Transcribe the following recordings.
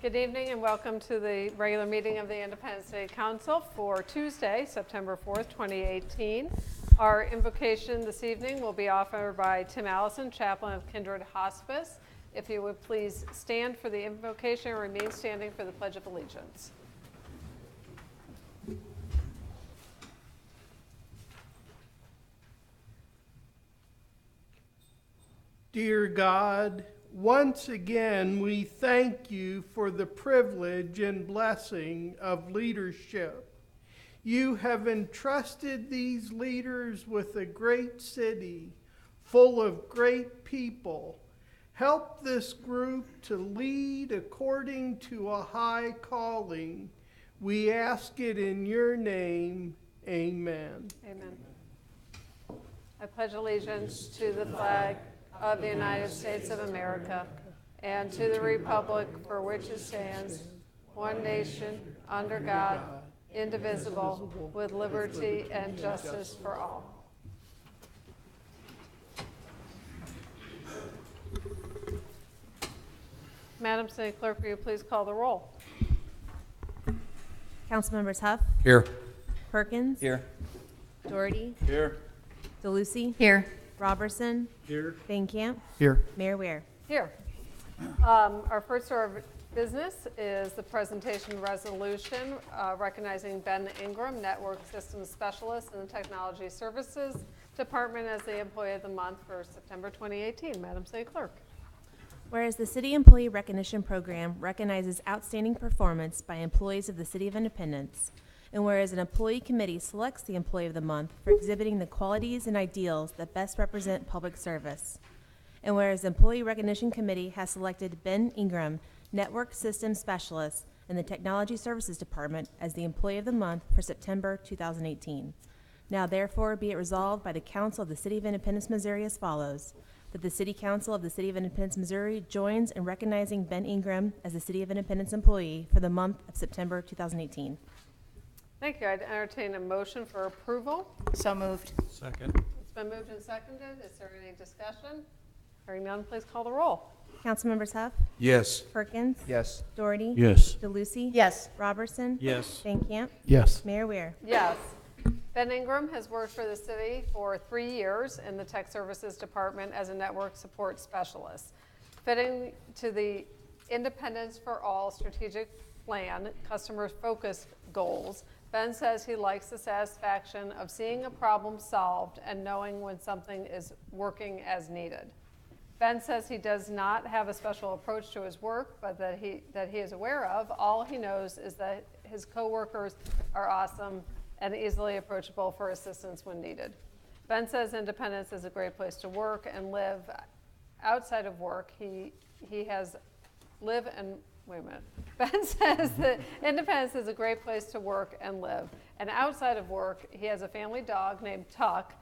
Good evening and welcome to the regular meeting of the Independence City Council for Tuesday, September 4th, 2018. Our invocation this evening will be offered by Tim Allison, Chaplain of Kindred Hospice. If you would please stand for the invocation and remain standing for the Pledge of Allegiance. Dear God, once again we thank you for the privilege and blessing of leadership. You have entrusted these leaders with a great city full of great people. Help this group to lead according to a high calling. We ask it in your name. Amen. Amen. I pledge allegiance to the flag of the United States of America and to the republic for which it stands, one nation, under God, indivisible, with liberty and justice for all. Madam City Clerk, will you please call the roll? Councilmembers Huff, Here. Perkins, Here, Doherty, Here. DeLucy, Here. Robertson, Here. Van Camp, Here. Mayor Ware. Here. Our first order of business is the presentation resolution recognizing Ben Ingram, Network Systems Specialist in the Technology Services Department as the Employee of the Month for September 2018. Madam City Clerk. Whereas the City Employee Recognition Program recognizes outstanding performance by employees of the City of Independence, and whereas an employee committee selects the Employee of the Month for exhibiting the qualities and ideals that best represent public service, and whereas the Employee Recognition Committee has selected Ben Ingram, Network Systems Specialist in the Technology Services Department as the Employee of the Month for September 2018. Now therefore be it resolved by the Council of the City of Independence, Missouri as follows: that the City Council of the City of Independence, Missouri joins in recognizing Ben Ingram as the City of Independence employee for the month of September 2018. Thank you. I'd entertain a motion for approval. So moved. Second. It's been moved and seconded. Is there any discussion? Hearing none, please call the roll. Councilmembers Huff, Yes. Perkins, Yes. Doherty, Yes. DeLucy, Yes. Robertson, Yes. Van Camp, Yes. Mayor Ware. Yes. Ben Ingram has worked for the city for 3 years in the Tech Services Department as a network support specialist. Fitting to the Independence for All strategic plan, customer-focused goals, Ben says he likes the satisfaction of seeing a problem solved and knowing when something is working as needed. Ben says he does not have a special approach to his work, but that he is aware of. All he knows is that his coworkers are awesome and easily approachable for assistance when needed. Ben says Independence is a great place to work and live. Outside of work, he has live and, wait a minute. Ben says that Independence is a great place to work and live. And outside of work, he has a family dog named Tuck.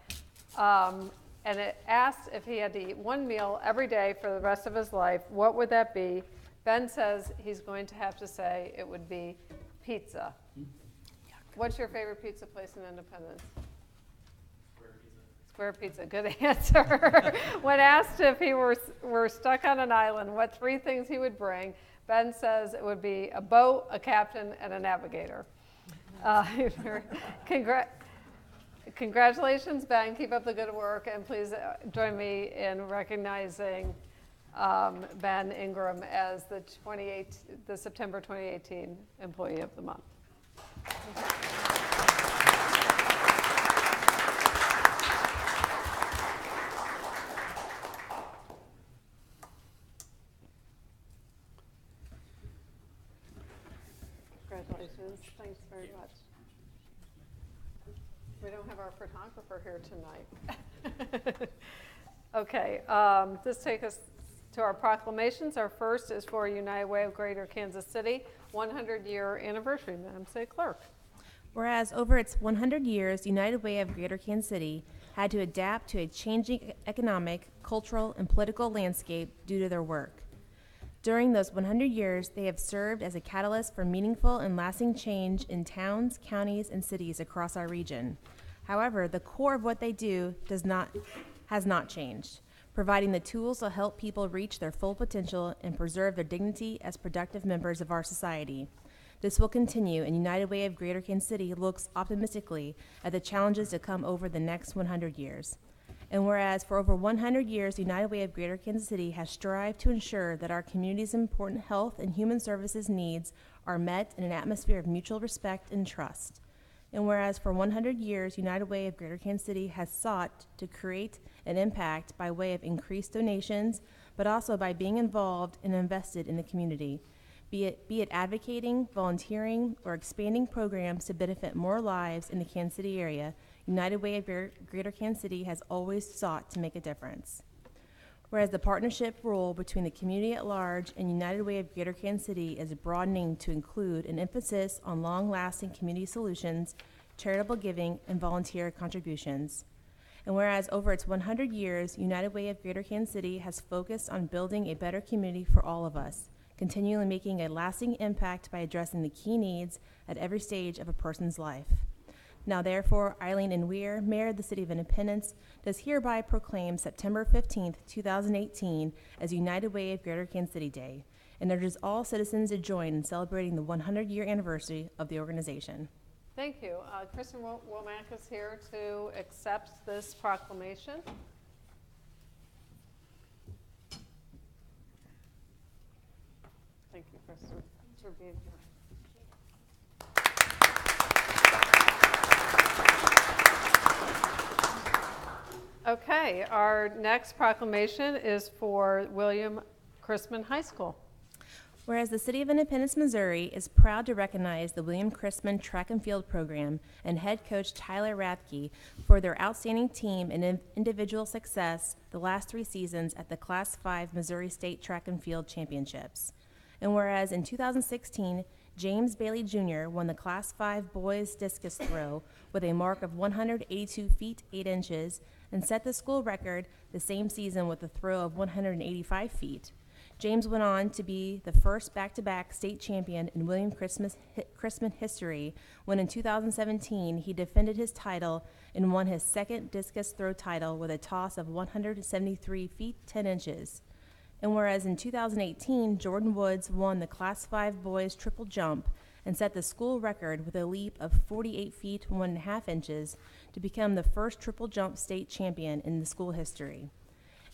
And it asked if he had to eat one meal every day for the rest of his life, what would that be? Ben says he's going to have to say it would be pizza. What's your favorite pizza place in Independence? Square Pizza, good answer. When asked if he were stuck on an island, what 3 things he would bring, Ben says it would be a boat, a captain, and a navigator. Congratulations, Ben. Keep up the good work, and please join me in recognizing Ben Ingram as the September 2018 Employee of the Month. Congratulations. Thanks very much. We don't have our photographer here tonight. Okay, this takes us to our proclamations. Our first is for United Way of Greater Kansas City, 100-year anniversary. Madam City Clerk. Whereas over its 100 years, United Way of Greater Kansas City had to adapt to a changing economic, cultural, and political landscape due to their work. During those 100 years, they have served as a catalyst for meaningful and lasting change in towns, counties, and cities across our region. However, the core of what they do has not changed. providing the tools to help people reach their full potential and preserve their dignity as productive members of our society. This will continue, and United Way of Greater Kansas City looks optimistically at the challenges to come over the next 100 years. And whereas for over 100 years, United Way of Greater Kansas City has strived to ensure that our community's important health and human services needs are met in an atmosphere of mutual respect and trust. And whereas for 100 years, United Way of Greater Kansas City has sought to create an impact by way of increased donations, but also by being involved and invested in the community, be it advocating, volunteering, or expanding programs to benefit more lives in the Kansas City area, United Way of Greater Kansas City has always sought to make a difference. Whereas the partnership role between the community at large and United Way of Greater Kansas City is broadening to include an emphasis on long-lasting community solutions, charitable giving, and volunteer contributions. And whereas over its 100 years, United Way of Greater Kansas City has focused on building a better community for all of us, continually making a lasting impact by addressing the key needs at every stage of a person's life. Now therefore, Eileen N. Weir, Mayor of the City of Independence, does hereby proclaim September 15th, 2018 as United Way of Greater Kansas City Day, and urges all citizens to join in celebrating the 100-year anniversary of the organization. Thank you. Kristen Womack is here to accept this proclamation. Thank you, Kristen, for being here. Okay, our next proclamation is for William Chrisman High School. Whereas the City of Independence, Missouri is proud to recognize the William Chrisman Track and Field Program and head coach Tyler Rathke for their outstanding team and individual success the last 3 seasons at the Class 5 Missouri State Track and Field Championships. And whereas in 2016, James Bailey Jr. won the Class 5 boys discus throw with a mark of 182 feet 8 inches and set the school record the same season with a throw of 185 feet. James went on to be the first back-to-back state champion in William Chrisman history when in 2017 he defended his title and won his second discus throw title with a toss of 173 feet 10 inches. And whereas in 2018, Jordan Woods won the Class 5 boys triple jump and set the school record with a leap of 48 feet 1.5 inches to become the first triple jump state champion in the school history.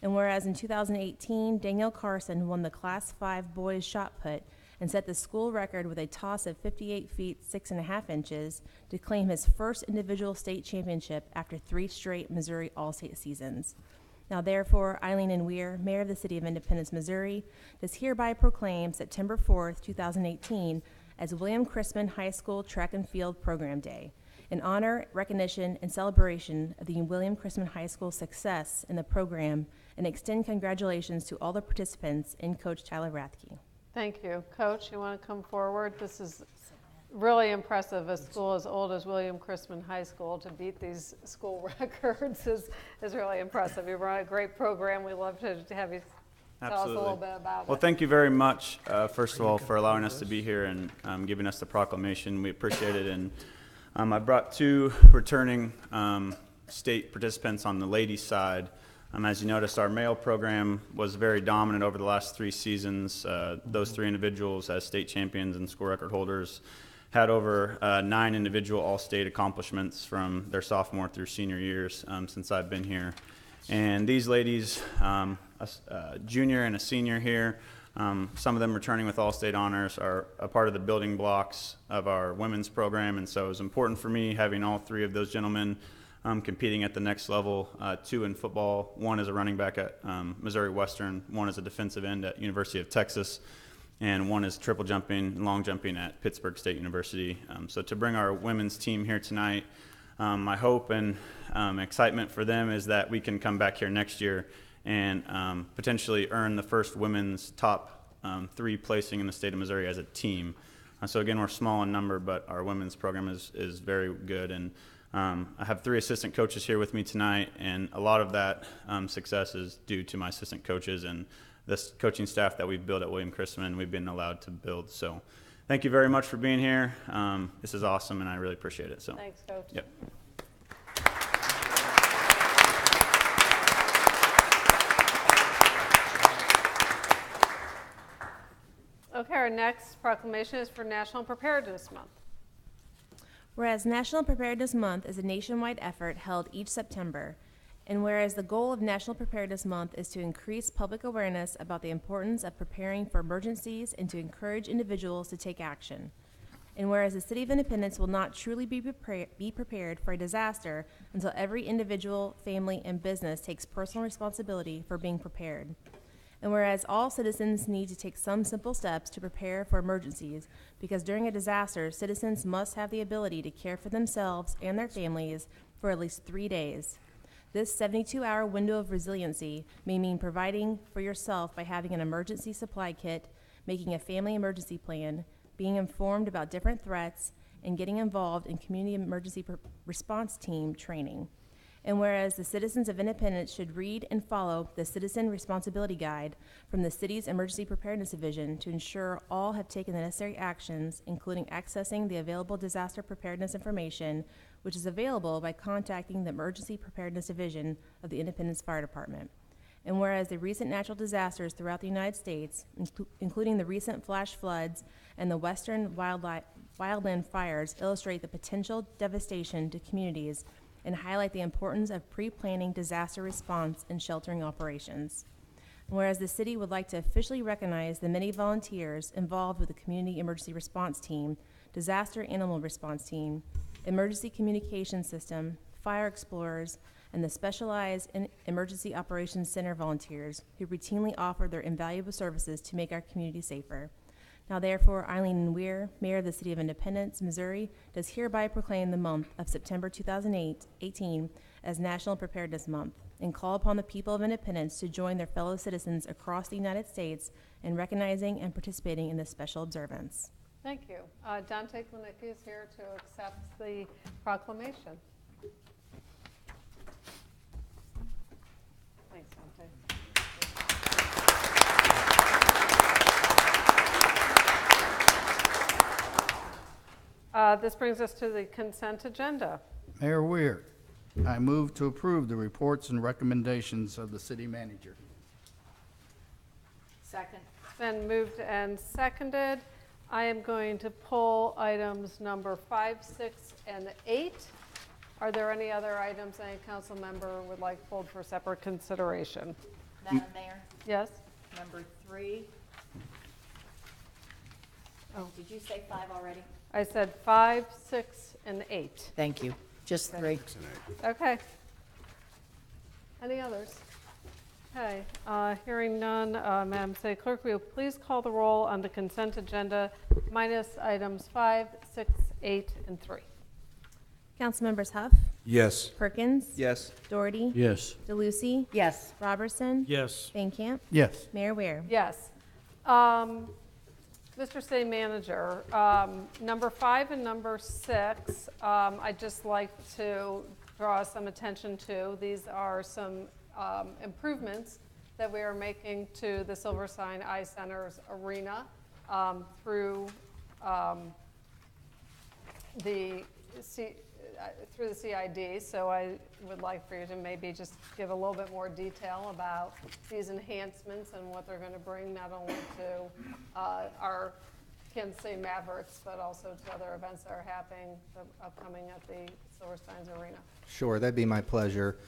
And whereas in 2018, Danielle Carson won the Class 5 boys shot put and set the school record with a toss of 58 feet 6.5 inches to claim his first individual state championship after 3 straight Missouri All-State seasons. Now therefore, Eileen N. Weir, Mayor of the City of Independence, Missouri, does hereby proclaim September 4th, 2018 as William Chrisman High School Track and Field Program Day, in honor, recognition, and celebration of the William Chrisman High School's success in the program, and extend congratulations to all the participants and Coach Tyler Rathke. Thank you. Coach, you want to come forward? This is really impressive. A school as old as William Chrisman High School to beat these school records is really impressive. You run a great program. We love to have you tell us a little bit about it. Well, thank you very much, first of all, for allowing us to be here and giving us the proclamation. We appreciate it. And I brought 2 returning state participants on the ladies' side. As you noticed, our male program was very dominant over the last 3 seasons. Those 3 individuals as state champions and school record holders had over 9 individual all-state accomplishments from their sophomore through senior years since I've been here. And these ladies, a junior and a senior here, some of them returning with all-state honors, are a part of the building blocks of our women's program. And so it was important for me having all 3 of those gentlemen competing at the next level, 2 in football, 1 as a running back at Missouri Western, 1 as a defensive end at University of Texas, and 1 is triple jumping and long jumping at Pittsburgh State University. So to bring our women's team here tonight, my hope and excitement for them is that we can come back here next year and potentially earn the first women's top 3 placing in the state of Missouri as a team. So again, we're small in number, but our women's program is very good. And I have 3 assistant coaches here with me tonight, and a lot of that success is due to my assistant coaches and this coaching staff that we've built at William Chrisman. We've been allowed to build. So thank you very much for being here. This is awesome, and I really appreciate it. So Thanks, Coach. Yep. Okay, our next proclamation is for National Preparedness Month. Whereas National Preparedness Month is a nationwide effort held each September, and whereas the goal of National Preparedness Month is to increase public awareness about the importance of preparing for emergencies and to encourage individuals to take action, and whereas the City of Independence will not truly be prepared for a disaster until every individual, family, and business takes personal responsibility for being prepared. And whereas all citizens need to take some simple steps to prepare for emergencies, because during a disaster, citizens must have the ability to care for themselves and their families for at least 3 days. This 72-hour window of resiliency may mean providing for yourself by having an emergency supply kit, making a family emergency plan, being informed about different threats, and getting involved in community emergency response team training. And whereas the citizens of Independence should read and follow the Citizen Responsibility Guide from the city's Emergency Preparedness Division to ensure all have taken the necessary actions, including accessing the available disaster preparedness information, which is available by contacting the Emergency Preparedness Division of the Independence Fire Department. And whereas the recent natural disasters throughout the United States, including the recent flash floods and the western wildland fires, illustrate the potential devastation to communities and highlight the importance of pre-planning disaster response and sheltering operations. And whereas the city would like to officially recognize the many volunteers involved with the Community Emergency Response Team, Disaster Animal Response Team, Emergency Communication System, Fire Explorers, and the Specialized Emergency Operations Center volunteers who routinely offer their invaluable services to make our community safer. Now therefore, Eileen Weir, Mayor of the City of Independence, Missouri, does hereby proclaim the month of September 2018 as National Preparedness Month and call upon the people of Independence to join their fellow citizens across the United States in recognizing and participating in this special observance. Thank you. Dante Klinicki is here to accept the proclamation. Thanks, Dante. This brings us to the consent agenda. Mayor Weir, I move to approve the reports and recommendations of the city manager. Second. It's been moved and seconded. I am going to pull items number 5, 6, and 8. Are there any other items any council member would like pulled for separate consideration? Madam Mayor, Yes? number 3. Oh. Did you say 5 already? I said 5, 6, and 8. Thank you. Just 3. Okay. Any others? Okay, hearing none, Madam City Clerk, will you please call the roll on the consent agenda minus items 5, 6, 8, and 3? Councilmembers Huff, Yes. Perkins, Yes. Doherty, Yes. DeLucy, Yes. Robertson, Yes. Van Camp, Yes. Mayor Weir. Yes. Mr. City Manager, number 5 and number 6, I'd just like to draw some attention to. These are some improvements that we are making to the Silverstein Eye Center's arena through the CID. So I would like for you to maybe just give a little bit more detail about these enhancements and what they're going to bring not only to our Kansas City Mavericks, but also to other events that are happening upcoming at the Silverstein's arena. Sure, that'd be my pleasure.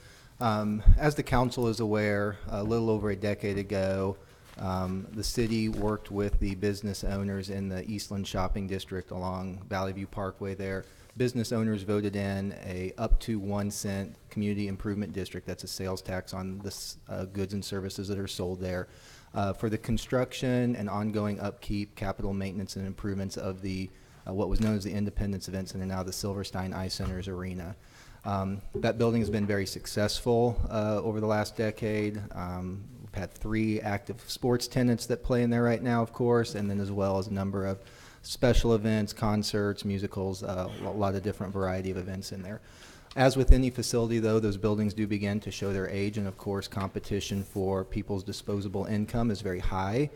As the council is aware, a little over a decade ago, the city worked with the business owners in the Eastland Shopping District along Valley View Parkway there. Business owners voted in a up to 1 cent community improvement district. That's a sales tax on the goods and services that are sold there. For the construction and ongoing upkeep, capital maintenance and improvements of the what was known as the Independence Event Center, now the Silverstein Eye Center's arena. That building has been very successful over the last decade. We've had 3 active sports tenants that play in there right now, of course, and then as well as a number of special events, concerts, musicals, a lot of different variety of events in there. As with any facility, though, those buildings do begin to show their age, and of course competition for people's disposable income is very high.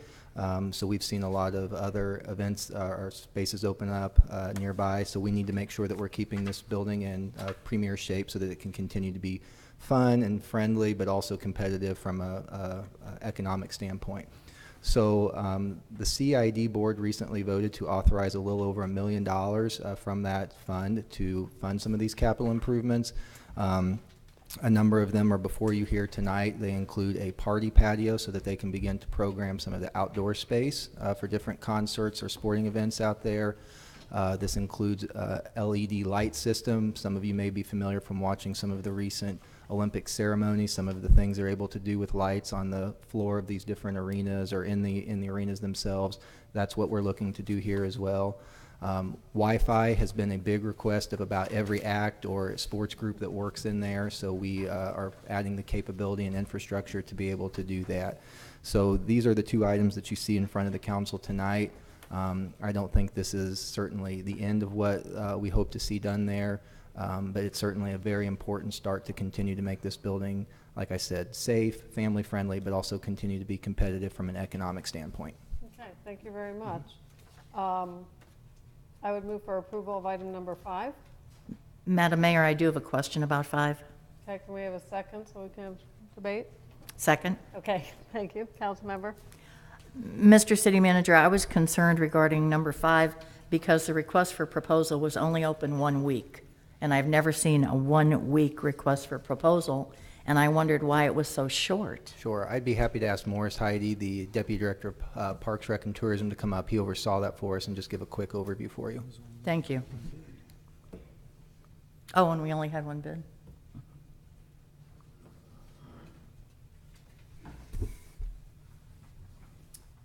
So we've seen a lot of other events or spaces open up nearby, so we need to make sure that we're keeping this building in premier shape so that it can continue to be fun and friendly, but also competitive from a economic standpoint. So the CID board recently voted to authorize a little over $1 million from that fund to fund some of these capital improvements. A number of them are before you here tonight. They include a party patio so that they can begin to program some of the outdoor space for different concerts or sporting events out there. This includes a LED light system. Some of you may be familiar from watching some of the recent Olympic ceremonies, some of the things they're able to do with lights on the floor of these different arenas or in the arenas themselves. That's what we're looking to do here as well. Wi-Fi has been a big request of about every act or sports group that works in there, so we are adding the capability and infrastructure to be able to do that. So these are the two items that you see in front of the council tonight. I don't think this is certainly the end of what we hope to see done there, but it's certainly a very important start to continue to make this building, like I said, safe, family-friendly, but also continue to be competitive from an economic standpoint. Okay, thank you very much. I would move for approval of item number 5. Madam Mayor, I do have a question about 5. Okay, can we have a second so we can have debate? Second. Okay, thank you. Councilmember? Mr. City Manager, I was concerned regarding number 5 because the request for proposal was only open 1 week. And I've never seen a 1-week request for proposal, and I wondered why it was so short. Sure. I'd be happy to ask Morris Heidi, the Deputy Director of Parks, Rec, and Tourism, to come up. He oversaw that for us and just give a quick overview for you. Thank you. Oh, and we only had 1 bid?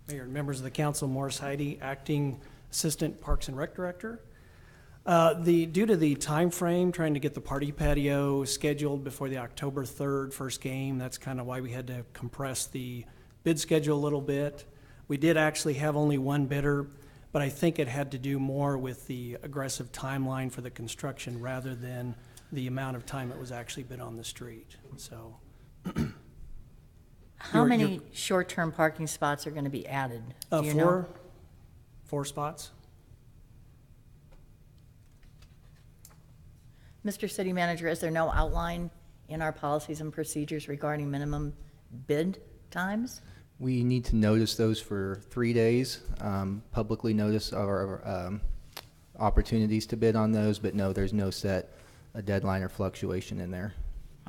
Mayor and members of the council, Morris Heidi, Acting Assistant Parks and Rec Director. Due to the time frame, trying to get the party patio scheduled before the October 3rd first game, that's kind of why we had to compress the bid schedule a little bit. We did actually have only 1 bidder, but I think it had to do more with the aggressive timeline for the construction rather than the amount of time it was actually been on the street. So, How many short-term parking spots are going to be added? Do you know? 4 spots. Mr. City Manager, is there no outline in our policies and procedures regarding minimum bid times? We need to notice those for 3 days, publicly notice our opportunities to bid on those, but no, there's no set a deadline or fluctuation in there.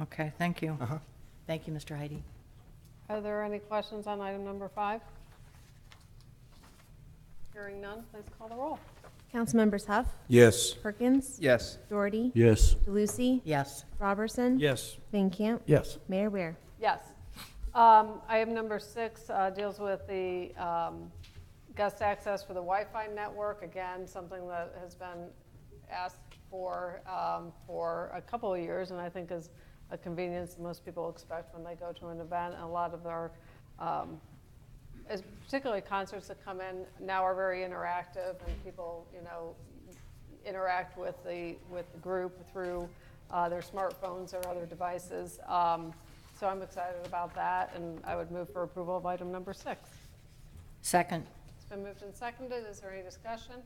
Okay, thank you. Uh-huh. Thank you, Mr. Heidi. Are there any questions on item number 5? Hearing none, please call the roll. Councilmembers Huff, Yes. Perkins, Yes. Doherty, Yes. DeLucy, Yes. Robertson, Yes. Van Camp, Yes. Mayor Ware. Yes. Item number 6 deals with the guest access for the Wi-Fi network. Again, something that has been asked for a couple of years, and I think is a convenience that most people expect when they go to an event. And a lot of our, particularly concerts that come in now, are very interactive, and people, interact with the group through their smartphones or other devices. So I'm excited about that, and I would move for approval of item number 6. Second. It's been moved and seconded. Is there any discussion?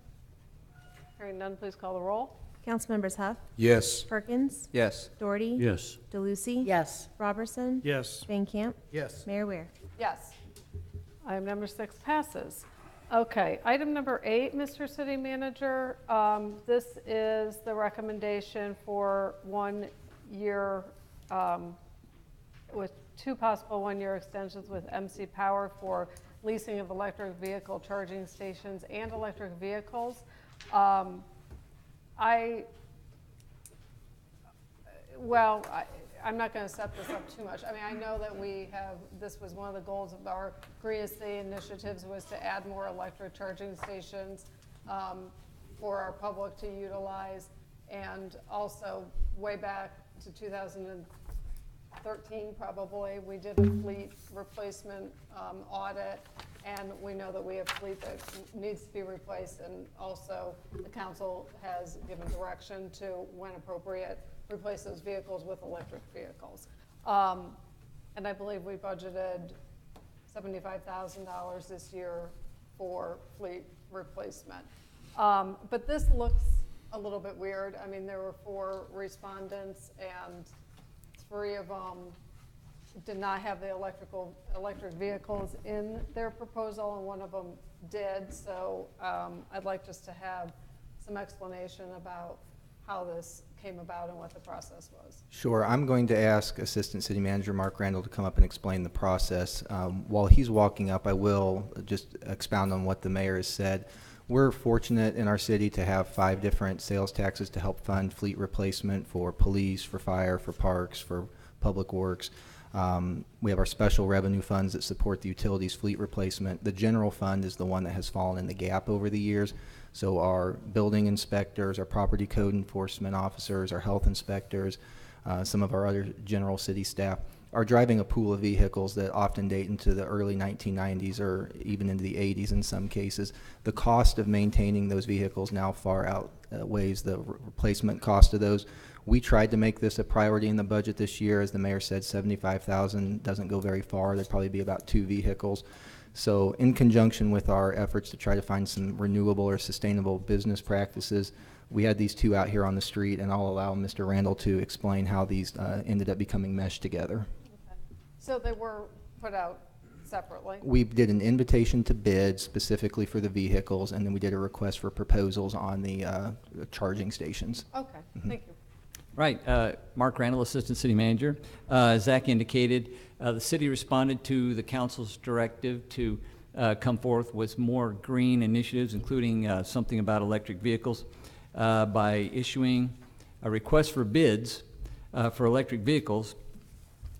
Hearing none, please call the roll. Councilmembers Huff, Yes. Perkins, Yes. Doherty, Yes. DeLucy, Yes. Robertson, Yes. Van Camp, Yes. Mayor Ware. Yes. Item number 6 passes. Okay, item number 8, Mr. City Manager. This is the recommendation for 1 year, with 2 possible 1-year extensions with MC Power for leasing of electric vehicle charging stations and electric vehicles. I'm not going to set this up too much. I mean, I know that this was one of the goals of our Green City initiatives, was to add more electric charging stations for our public to utilize. And also, way back to 2013 probably, we did a fleet replacement audit, and we know that we have fleet that needs to be replaced, and also the council has given direction to, when appropriate, replace those vehicles with electric vehicles. And I believe we budgeted $75,000 this year for fleet replacement. But this looks a little bit weird. I mean, there were 4 respondents, and 3 of them did not have the electric vehicles in their proposal, and one of them did. So I'd like just to have some explanation about how this came about and what the process was. Sure. I'm going to ask Assistant City Manager Mark Randall to come up and explain the process. While he's walking up, I will just expound on what the mayor has said. We're fortunate in our city to have 5 different sales taxes to help fund fleet replacement for police, for fire, for parks, for public works. We have our special revenue funds that support the utilities fleet replacement. The general fund is the one that has fallen in the gap over the years. So our building inspectors, our property code enforcement officers, our health inspectors, some of our other general city staff are driving a pool of vehicles that often date into the early 1990s or even into the 80s in some cases. The cost of maintaining those vehicles now far outweighs the replacement cost of those. We tried to make this a priority in the budget this year. As the mayor said, $75,000 doesn't go very far. There'd probably be about 2 vehicles. So in conjunction with our efforts to try to find some renewable or sustainable business practices, we had these 2 out here on the street, and I'll allow Mr. Randall to explain how these ended up becoming meshed together. Okay. So they were put out separately? We did an invitation to bid specifically for the vehicles, and then we did a request for proposals on the charging stations. Okay, thank you. Right. Mark Randall, Assistant City Manager. As Zach indicated, the city responded to the council's directive to come forth with more green initiatives, including something about electric vehicles, by issuing a request for bids for electric vehicles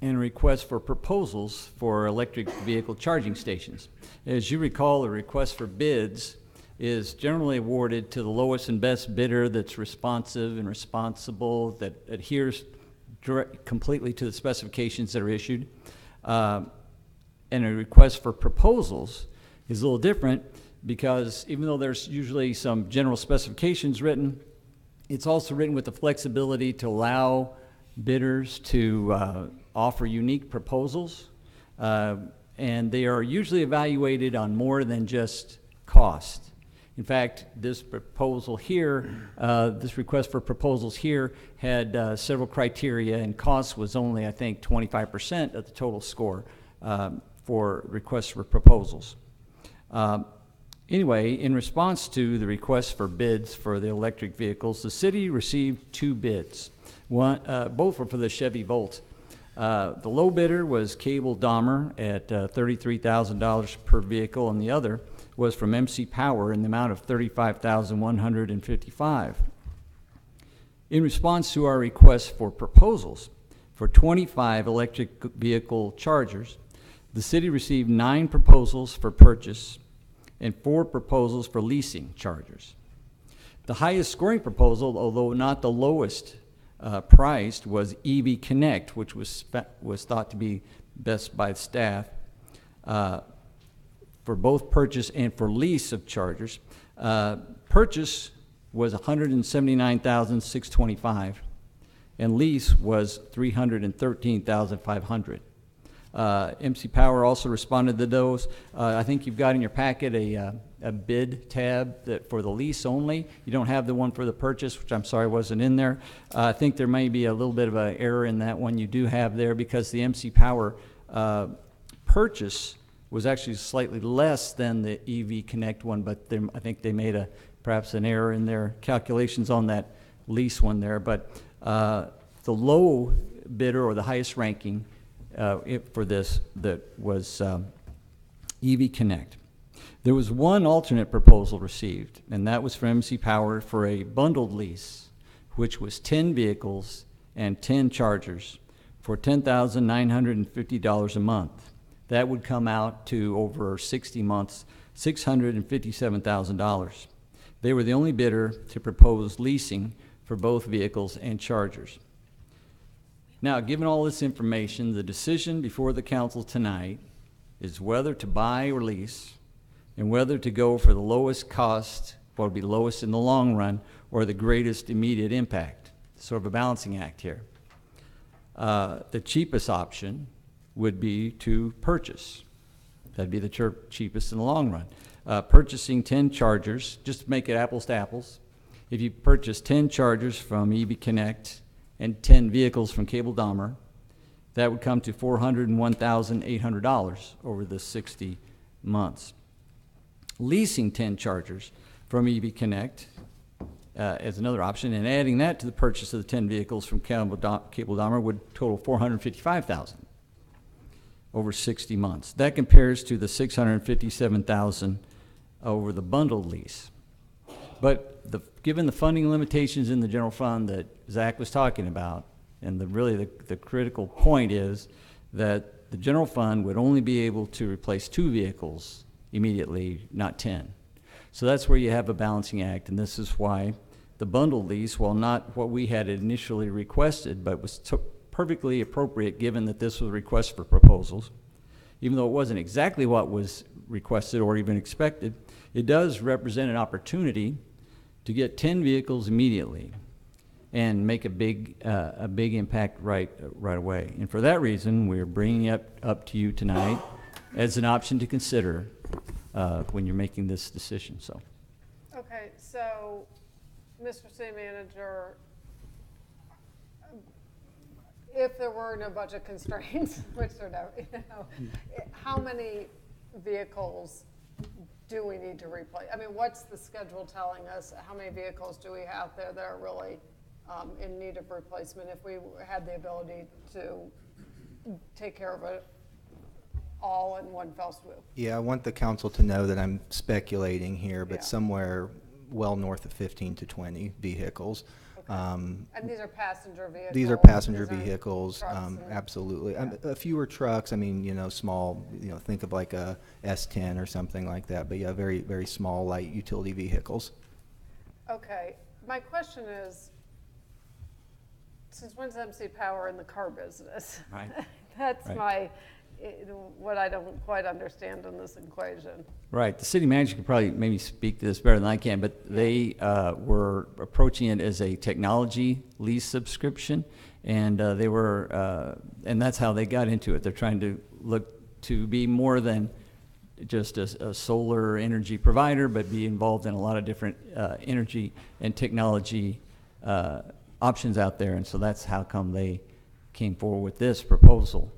and a request for proposals for electric vehicle charging stations. As you recall, the request for bids is generally awarded to the lowest and best bidder that's responsive and responsible, that adheres completely to the specifications that are issued. And a request for proposals is a little different because even though there's usually some general specifications written, it's also written with the flexibility to allow bidders to offer unique proposals. And they are usually evaluated on more than just cost. In fact, this proposal here, this request for proposals here had several criteria, and cost was only, I think, 25% of the total score for requests for proposals. Anyway, in response to the request for bids for the electric vehicles, the city received 2 bids. Both were for the Chevy Volt. The low bidder was Cable Dahmer at $33,000 per vehicle, and the other was from MC Power in the amount of $35,155. In response to our request for proposals for 25 electric vehicle chargers, the city received 9 proposals for purchase and 4 proposals for leasing chargers. The highest scoring proposal, although not the lowest priced, was EV Connect, which was thought to be best by staff. For both purchase and for lease of chargers. Purchase was $179,625, and lease was $313,500. MC Power also responded to those. I think you've got in your packet a bid tab that for the lease only. You don't have the one for the purchase, which I'm sorry wasn't in there. I think there may be a little bit of an error in that one you do have there, because the MC Power purchase was actually slightly less than the EV Connect one, but I think they made perhaps an error in their calculations on that lease one there. But the low bidder, or the highest ranking for this, that was EV Connect. There was one alternate proposal received, and that was from MC Power for a bundled lease, which was 10 vehicles and 10 chargers for $10,950 a month. That would come out to, over 60 months, $657,000. They were the only bidder to propose leasing for both vehicles and chargers. Now, given all this information, the decision before the council tonight is whether to buy or lease, and whether to go for the lowest cost, what would be lowest in the long run, or the greatest immediate impact. Sort of a balancing act here. The cheapest option would be to purchase. That'd be the cheapest in the long run. Purchasing 10 chargers, just to make it apples to apples. If you purchase 10 chargers from EV Connect and 10 vehicles from Cable Dahmer, That would come to $401,800 over the 60 months. Leasing 10 chargers from EV Connect as another option, and adding that to the purchase of the 10 vehicles from Cable Dahmer would total $455,000 over 60 months. That compares to the $657,000 over the bundled lease. But given the funding limitations in the general fund that Zach was talking about, and really the critical point is that the general fund would only be able to replace 2 vehicles immediately, not 10. So that's where you have a balancing act, and this is why the bundled lease, while not what we had initially requested, but was perfectly appropriate given that this was a request for proposals, even though it wasn't exactly what was requested or even expected, it does represent an opportunity to get 10 vehicles immediately and make a big impact right away. And for that reason, we're bringing it up to you tonight as an option to consider when you're making this decision. So. Okay, so, Mr. City Manager, if there were no budget constraints, which there never, how many vehicles do we need to replace? I mean, what's the schedule telling us? How many vehicles do we have there that are really in need of replacement if we had the ability to take care of it all in one fell swoop? Yeah, I want the council to know that I'm speculating here, but Yeah. somewhere well north of 15 to 20 vehicles. Okay. And these are passenger vehicles? These are passenger These aren't vehicles, trucks and- absolutely. Yeah. Fewer trucks, I mean, small, think of like a S10 or something like that, but yeah, very, very small, light utility vehicles. Okay, my question is, since when's MC Power in the car business? Right. That's Right. what I don't quite understand in this equation. Right. The city manager could probably maybe speak to this better than I can, but they were approaching it as a technology lease subscription, and and that's how they got into it. They're trying to look to be more than just a solar energy provider, but be involved in a lot of different energy and technology options out there, and so that's how come they came forward with this proposal.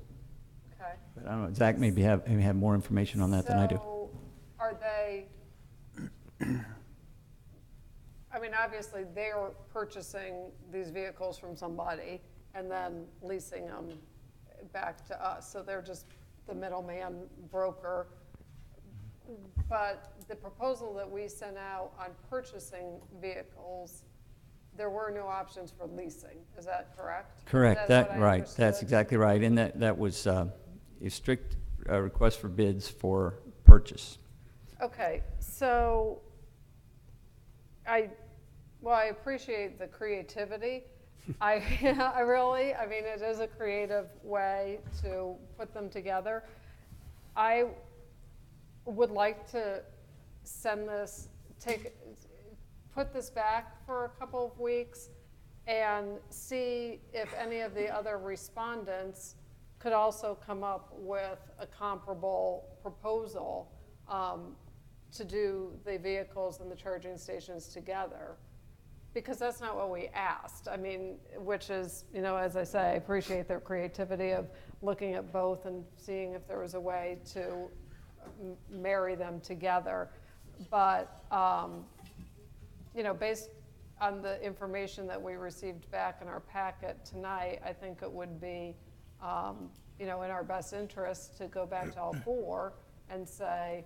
Okay. But I don't know, Zach maybe have more information on that than I do. So are they, I mean, obviously they're purchasing these vehicles from somebody and then leasing them back to us. So they're just the middleman broker. But the proposal that we sent out on purchasing vehicles, there were no options for leasing. Is that correct? Correct, That's what I right, that's understood? exactly right, and that was a strict request for bids for purchase. Okay, so I appreciate the creativity. I mean, it is a creative way to put them together. I would like to put this back for a couple of weeks and see if any of the other respondents could also come up with a comparable proposal to do the vehicles and the charging stations together. Because that's not what we asked. I mean, which is, as I say, I appreciate their creativity of looking at both and seeing if there was a way to marry them together. But, based on the information that we received back in our packet tonight, I think it would be, in our best interest to go back to all four and say,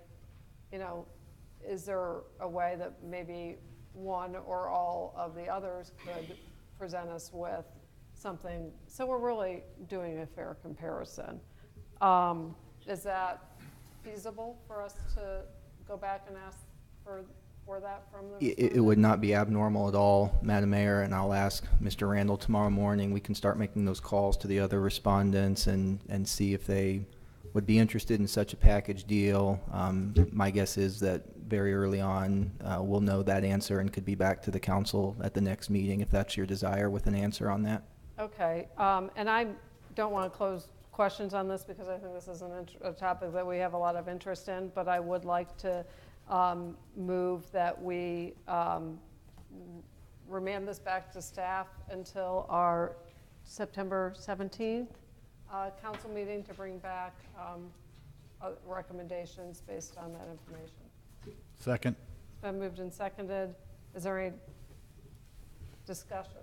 is there a way that maybe one or all of the others could present us with something, so we're really doing a fair comparison. Is that feasible for us to go back and ask for that from the It would not be abnormal at all, Madam Mayor, and I'll ask Mr. Randall tomorrow morning. We can start making those calls to the other respondents and see if they would be interested in such a package deal. My guess is that very early on, we'll know that answer and could be back to the council at the next meeting if that's your desire with an answer on that. Okay, and I don't want to close questions on this because I think this is a topic that we have a lot of interest in, but I would like to move that we remand this back to staff until our September 17th council meeting to bring back recommendations based on that information. Second. It's been moved and seconded. Is there any discussion?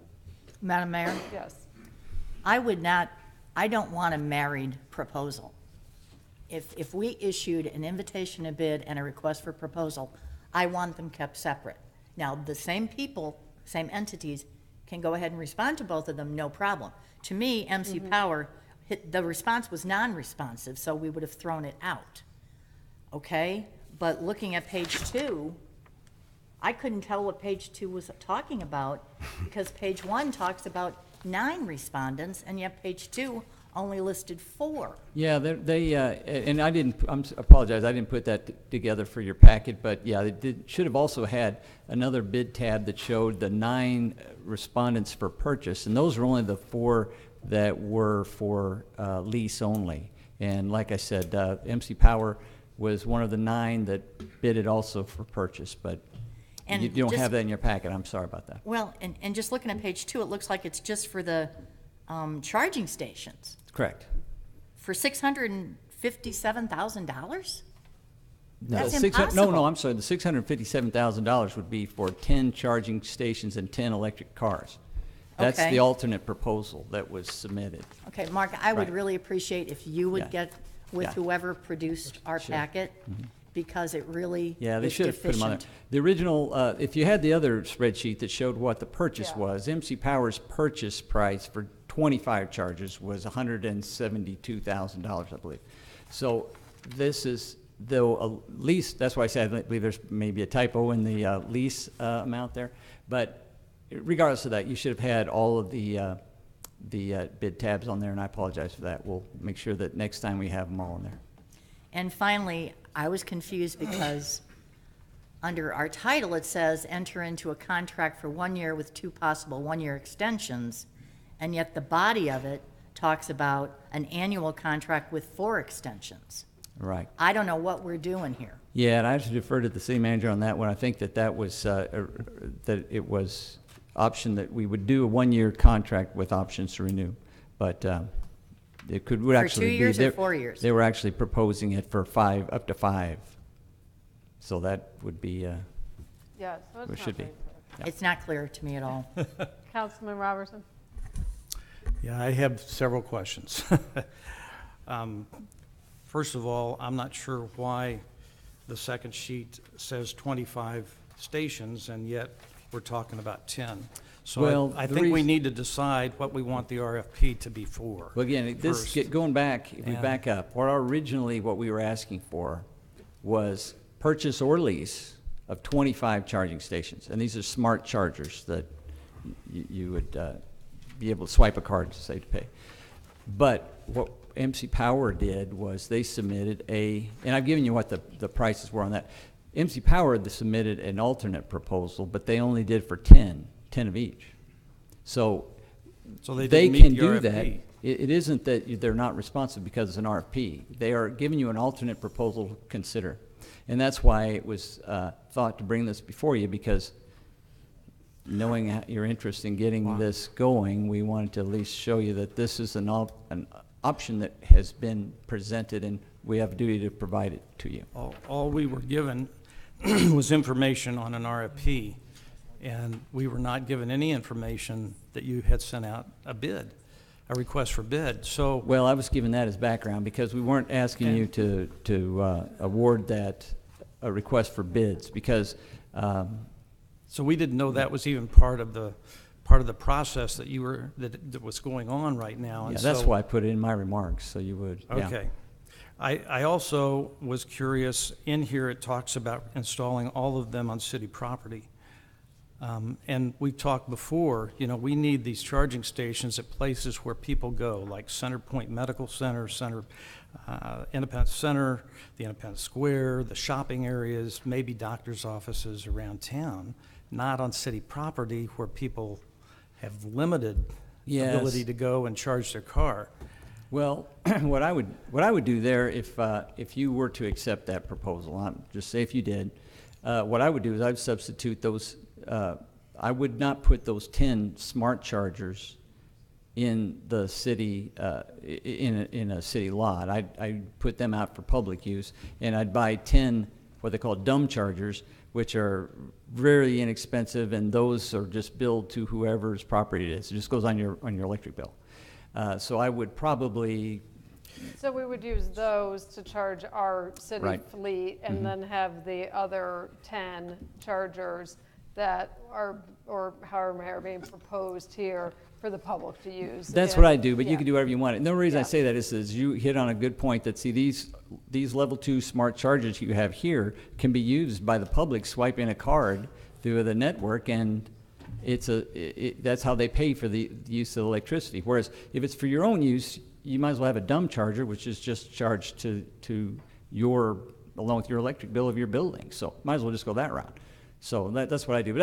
Madam Mayor, Yes. I don't want a married proposal. If we issued an invitation to bid and a request for proposal, I want them kept separate. Now, the same people, same entities can go ahead and respond to both of them, no problem. To me, MC Power, the response was non-responsive, so we would have thrown it out. Okay? But looking at page 2, I couldn't tell what page 2 was talking about because page 1 talks about 9 respondents, and yet page 2 only listed 4. Yeah, and I didn't, apologize, I didn't put that together for your packet, but yeah, should have also had another bid tab that showed the 9 respondents for purchase, and those were only the 4 that were for lease only. And like I said, MC Power was one of the 9 that bidded also for purchase, but And you don't just- have that in your packet, I'm sorry about that. Well, and just looking at page 2, it looks like it's just for the charging stations Correct. for $657,000? No, That's the impossible. No, I'm sorry, the $657,000 would be for 10 charging stations and 10 electric cars. That's Okay. the alternate proposal that was submitted. Okay, Mark, I would Right. really appreciate if you would Yeah. get with Yeah. whoever produced our Sure. packet, because it really Yeah, they is should have put them on there. deficient. The original, if you had the other spreadsheet that showed what the purchase Yeah. was, MC Power's purchase price for 25 chargers was $172,000, I believe. So this is, though, a lease, that's why I said I believe there's maybe a typo in the lease amount there. But regardless of that, you should have had all of the bid tabs on there, and I apologize for that. We'll make sure that next time we have them all in there. And finally, I was confused because under our title, it says enter into a contract for 1 year with 2 possible 1-year extensions, and yet the body of it talks about an annual contract with 4 extensions. Right. I don't know what we're doing here. Yeah, and I have to defer to the city manager on that one. I think that was, that it was option that we would do a 1-year contract with options to renew. But it would For actually 2 be. years or they- 4 years? They were actually proposing it for 5, up to 5. So that would be, Yes. so it's It should not be. very clear. Yeah. It's not clear to me at all. Councilman Robertson? Yeah, I have several questions. First of all, I'm not sure why the second sheet says 25 stations, and yet we're talking about 10. So Well, I the think we reason- need to decide what we want the RFP to be for. well, again, first. going back, if we And- back up, originally what we were asking for was purchase or lease of 25 charging stations. And these are smart chargers that you would be able to swipe a card to say to pay. But what MC Power did was they submitted and I've given you what the prices were on that. MC Power submitted an alternate proposal, but they only did for 10 of each. So So they they didn't meet can the do RFP. that. It isn't that they're not responsive because it's an RFP. They are giving you an alternate proposal to consider. And that's why it was thought to bring this before you, because knowing your interest in getting this going, we wanted to at least show you that this is an option that has been presented, and we have a duty to provide it to you. All we were given was information on an RFP, and we were not given any information that you had sent out a bid, a request for bid. So, Well, I was given that as background because we weren't asking you to award that a request for bids because so we didn't know that was even part of the process that was going on right now. And yeah, that's so- why I put it in my remarks, so you would. Yeah. Okay. I also was curious, in here it talks about installing all of them on city property. And we talked before, we need these charging stations at places where people go, like Center Point Medical Center, Independence Center, the Independence Square, the shopping areas, maybe doctor's offices around town, not on city property where people have limited Yes. ability to go and charge their car. Well, what I would do there, if you were to accept that proposal, just say if you did, what I would do is I'd substitute those. I would not put those 10 smart chargers in the city, in a city lot. I'd put them out for public use, and I'd buy 10 what they call dumb chargers, which are very inexpensive, and those are just billed to whoever's property it is. It just goes on your electric bill. So I would probably, So we would use those to charge our city Right. fleet and then have the other 10 chargers that are, or however many are being proposed here for the public to use. that's And- what I do, but you yeah. can do whatever you want. And the reason I Yeah. say that is you hit on a good point that, see, these level 2 smart chargers you have here can be used by the public swiping a card through the network, and that's how they pay for the use of electricity. Whereas if it's for your own use, you might as well have a dumb charger, which is just charged to your, along with your electric bill of your building. So might as well just go that route. So that's what I do. But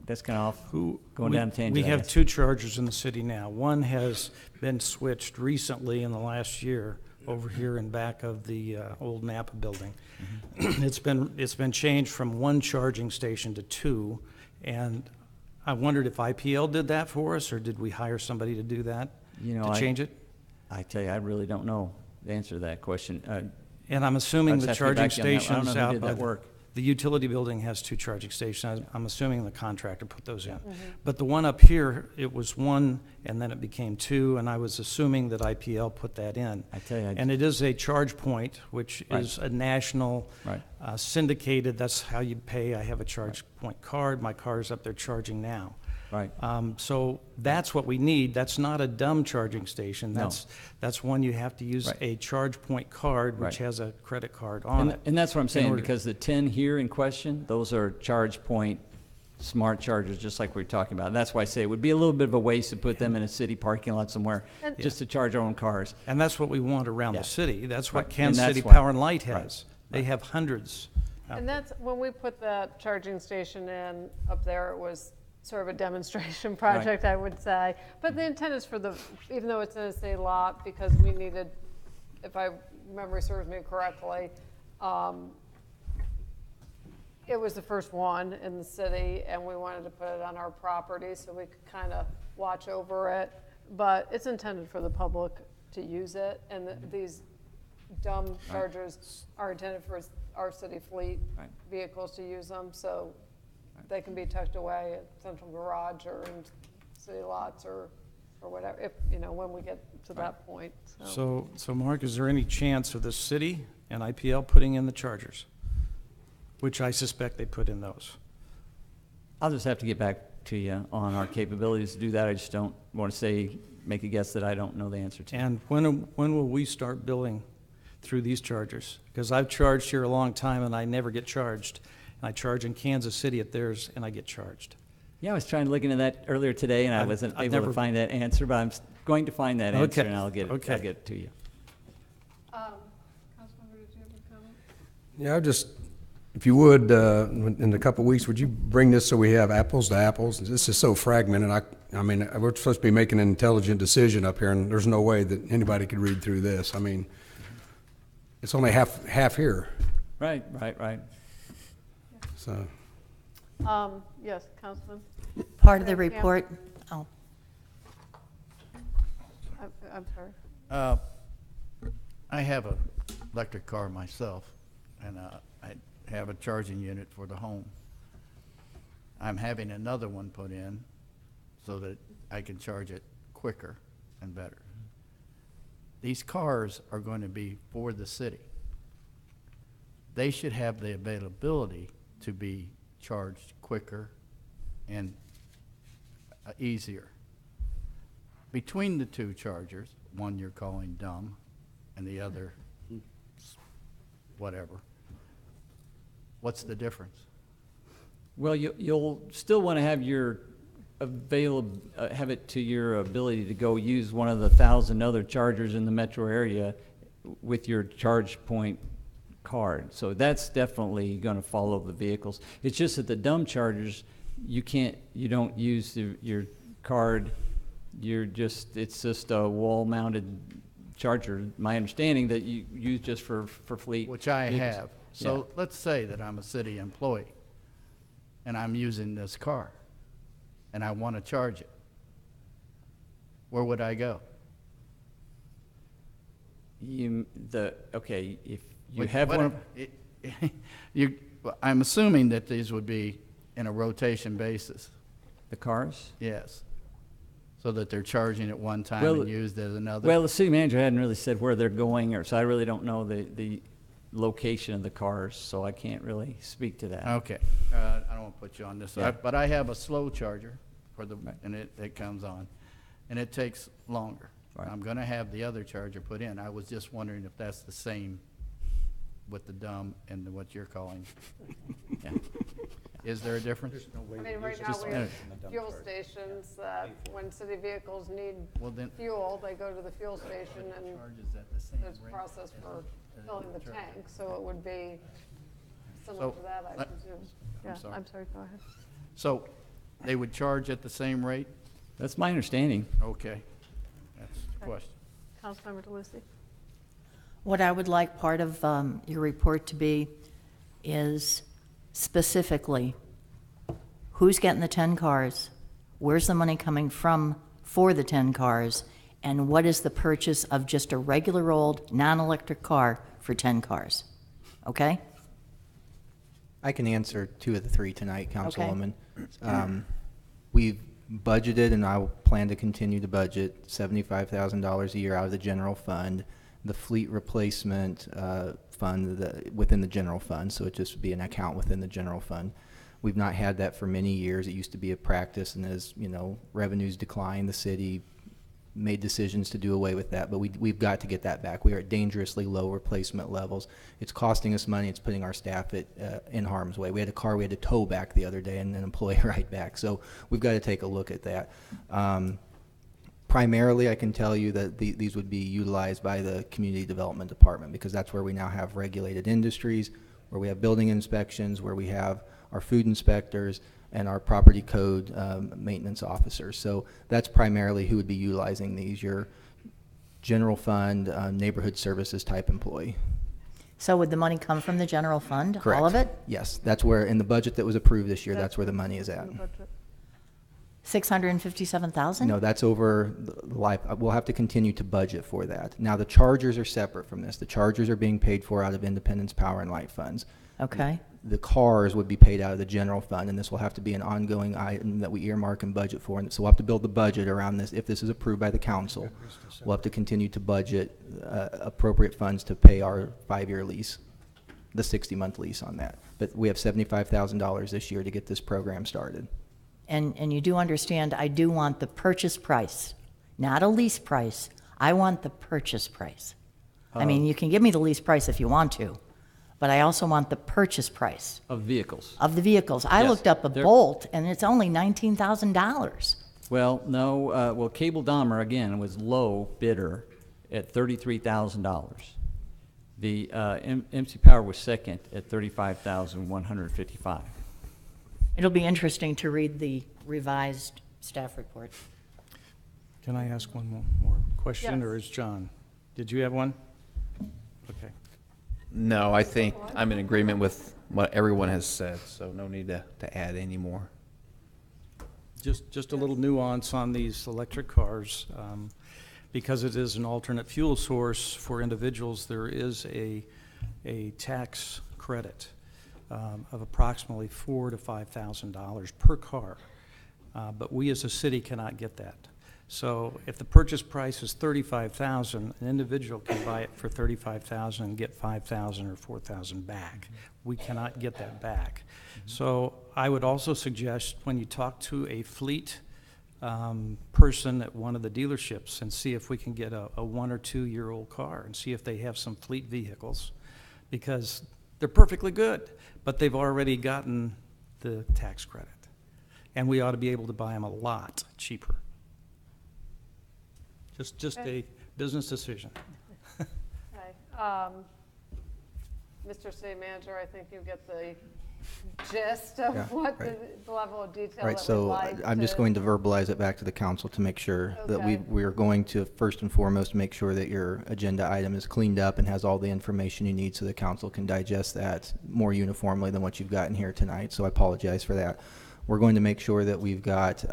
that's kind of off, going down a tangent. We I have guess. 2 chargers in the city now. One has been switched recently in the last year over here in back of the old Napa building. Mm-hmm. It's been changed from 1 charging station to 2, and I wondered if IPL did that for us, or did we hire somebody to do that, You know, to change it? I tell you, I really don't know the answer to that question. And I'm assuming I'll the just have to get charging back to you on that one. I don't stations know who out did by that work. the utility building has 2 charging stations. I'm assuming the contractor put those in. Mm-hmm. But the one up here, it was 1, and then it became 2, and I was assuming that IPL put that in. I tell you, And it is a charge point, which Right. is a national Right. syndicated, that's how you pay. I have a charge point card. My car's up there charging now. Right. So that's what we need. That's not a dumb charging station. No. That's one you have to use Right. a charge point card, which Right. has a credit card on it. And that's what I'm saying, order- because the 10 here in question, those are charge point smart chargers, just like we were talking about. And that's why I say it would be a little bit of a waste to put them in a city parking lot somewhere, And- just to charge our own cars. And that's what we want around Yeah. the city. That's Right. what Kansas And that's City why- Power and Light Right. has. They have hundreds. And that's, when we put that charging station in up there, it was sort of a demonstration project, I would say. But the intent is for even though it's in a city lot, because we needed, if memory serves me correctly, it was the first one in the city, and we wanted to put it on our property so we could kind of watch over it. But it's intended for the public to use it, and these dumb chargers are intended for our city fleet Right. vehicles to use them, so they can be tucked away at central garage or in city lots or whatever, if, when we get to that point, so. So Mark, is there any chance of the city and IPL putting in the chargers? Which I suspect they put in those. I'll just have to get back to you on our capabilities to do that. I just don't want to make a guess that I don't know the answer to. And when will we start billing through these chargers? Because I've charged here a long time and I never get charged. And I charge in Kansas City at theirs and I get charged. Yeah, I was trying to look into that earlier today, and I I've- wasn't I've able to never- find that answer, but I'm going to find that answer, Okay. and I'll get Okay. it to you. Councilmember, did you have a comment? Yeah, if you would, in a couple of weeks, would you bring this so we have apples to apples? This is so fragmented. I mean, we're supposed to be making an intelligent decision up here, and there's no way that anybody could read through this. I mean, it's only half here, Right. so. Yes, Councilman, Part of the Yeah. report, oh, I'm sorry. I have an electric car myself, and I have a charging unit for the home. I'm having another one put in so that I can charge it quicker and better. These cars are going to be for the city. They should have the availability to be charged quicker and easier. Between the 2 chargers, one you're calling dumb and the other whatever, what's the difference? Well, you'll still want to have have it to your ability to go use one of the 1,000 other chargers in the metro area with your charge point card. So that's definitely going to follow the vehicles. It's just that the dumb chargers, you don't use your card. It's just a wall-mounted charger. My understanding that you use just for fleet. Which I vehicles. have. So let's say that I'm a city employee and I'm using this car and I want to charge it. where would I go? Okay, if you Wait, have what- one, of- I'm assuming that these would be in a rotation basis, the cars? yes. So that they're charging at one time Well, and used at another? Well, the city manager hadn't really said where they're going, so I really don't know the location of the cars, so I can't really speak to that. Okay, I don't want to put you on this, Yeah. but I have a slow charger for and it comes on, and it takes longer. Right. I'm gonna have the other charger put in. I was just wondering if that's the same with the dumb and what you're calling. Yeah. Is there a difference? I mean, right now we have fuel stations that when city vehicles need Well, then- fuel, they go to the fuel station and Charges at the same there's a rate process as for the filling the charger. tank, so it would be similar So, to that, I let- presume. I'm Yeah, sorry. I'm sorry, go ahead. So they would charge at the same rate? That's my understanding. Okay, that's the question. Councilmember DeLucy? What I would like part of your report to be is specifically, who's getting the 10 cars? Where's the money coming from for the 10 cars? And what is the purchase of just a regular old non-electric car for 10 cars? Okay? I can answer 2 of the 3 tonight, Councilwoman. We've budgeted, and I will plan to continue to budget $75,000 a year out of the general fund, the fleet replacement fund within the general fund, so it just would be an account within the general fund. We've not had that for many years. It used to be a practice, and as revenues decline, the city made decisions to do away with that, but we've got to get that back. We are at dangerously low replacement levels. It's costing us money. It's putting our staff in harm's way. We had a car we had to tow back the other day and an employee ride back, so we've got to take a look at that. Primarily, I can tell you that these would be utilized by the Community Development Department, because that's where we now have regulated industries, where we have building inspections, where we have our food inspectors, and our property code maintenance officers. So that's primarily who would be utilizing these, your general fund, neighborhood services type employee. So would the money come from the general fund? Correct. All of it? Yes, that's where, in the budget that was approved this year, that's where the money is at. 657,000? No, that's over the life, we'll have to continue to budget for that. Now, the chargers are separate from this. The chargers are being paid for out of Independence Power and Light funds. Okay. The cars would be paid out of the general fund, and this will have to be an ongoing item that we earmark and budget for. And so we'll have to build the budget around this. If this is approved by the council, we'll have to continue to budget appropriate funds to pay our 5-year lease, the 60-month lease on that. But we have $75,000 this year to get this program started. And you do understand, I do want the purchase price, not a lease price. I want the purchase price. I mean, you can give me the lease price if you want to, but I also want the purchase price Of vehicles. of the vehicles. I Yes, looked up a they're- Bolt, and it's only $19,000. Well, no, Cable Dahmer, again, was low bidder at $33,000. The MC Power was second at $35,155. It'll be interesting to read the revised staff report. Can I ask one more question, or Yes. is John? Did you have one? Okay. No, I think I'm in agreement with what everyone has said, so no need to add any more. Just a little nuance on these electric cars. Because it is an alternate fuel source for individuals, there is a tax credit of approximately $4,000 to $5,000 per car. But we as a city cannot get that. So if the purchase price is $35,000, an individual can buy it for $35,000 and get $5,000 or $4,000 back. We cannot get that back. So I would also suggest when you talk to a fleet person at one of the dealerships and see if we can get a 1 or 2 year old car and see if they have some fleet vehicles, because they're perfectly good, but they've already gotten the tax credit. And we ought to be able to buy them a lot cheaper. Just a business decision. Okay. Mr. City Manager, I think you get the gist of Yeah, what right. the level of detail Right, that we'd so like I'm just going to verbalize it back to the council to make sure that Okay. we are going to, first and foremost, make sure that your agenda item is cleaned up and has all the information you need so the council can digest that more uniformly than what you've gotten here tonight, so I apologize for that. We're going to make sure that we've got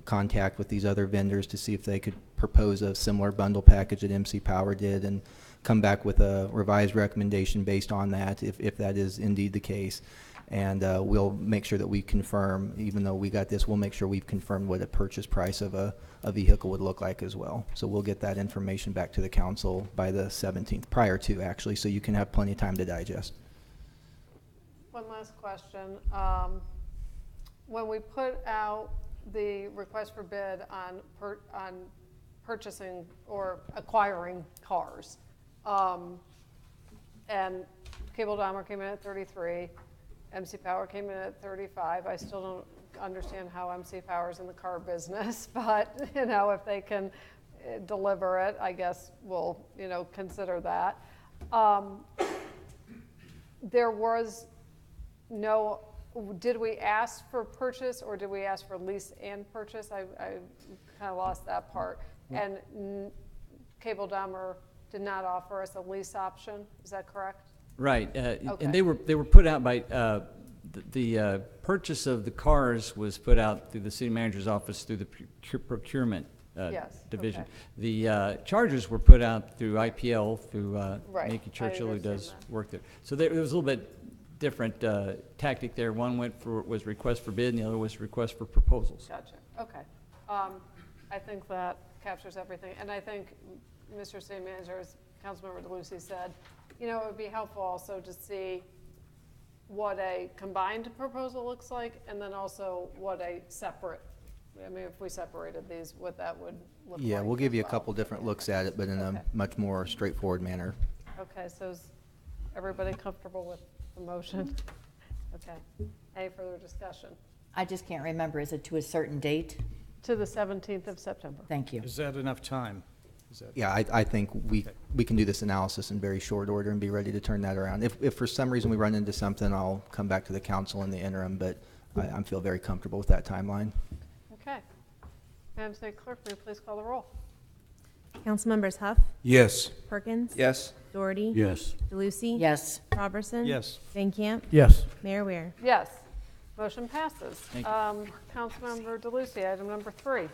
contact with these other vendors to see if they could propose a similar bundle package that MC Power did and come back with a revised recommendation based on that, if that is indeed the case. And we'll make sure that we confirm, even though we got this, we'll make sure we've confirmed what a purchase price of a vehicle would look like as well. So we'll get that information back to the council by the 17th, prior to actually, so you can have plenty of time to digest. One last question. When we put out the request for bid on purchasing or acquiring cars, and Cable Dahmer came in at 33, MC Power came in at 35. I still don't understand how MC Power's in the car business, but you know, if they can deliver it, I guess we'll, you know, consider that. There was no, did we ask for purchase or did we ask for lease and purchase? I kind of lost that part. And Cable Dahmer did not offer us a lease option, is that correct? Right, Okay. and they were put out by, the purchase of the cars was put out through the city manager's office through the procurement Yes, division. okay. The chargers were put out through IPL, through Right, Nikki I Churchill, who does understand that. work there. So there was a little bit different tactic there. One was request for bid, and the other was request for proposals. Gotcha, okay. I think that captures everything. And I think Mr. City Manager, as Councilmember DeLucy said, you know, it would be helpful also to see what a combined proposal looks like, and then also what a separate, I mean, if we separated these, what that would look like. Yeah, we'll give you a as well. couple different looks at it, but in Okay. a much more straightforward manner. Okay, so is everybody comfortable with the motion? Okay. Any further discussion? I just can't remember, is it to a certain date? To the 17th of September. Thank you. Is that enough time? Is that? Yeah, I think we can do this analysis in very short order and be ready to turn that around. If for some reason we run into something, I'll come back to the council in the interim, but I feel very comfortable with that timeline. Okay. Madam City Clerk, may you please call the roll? Councilmembers Huff, Yes. Perkins. Yes. Doherty. Yes. DeLucy. Yes. Robertson. Yes. Van Camp. Yes. Mayor Ware. Yes. Motion passes. Thank you. Councilmember DeLucy, item number 3.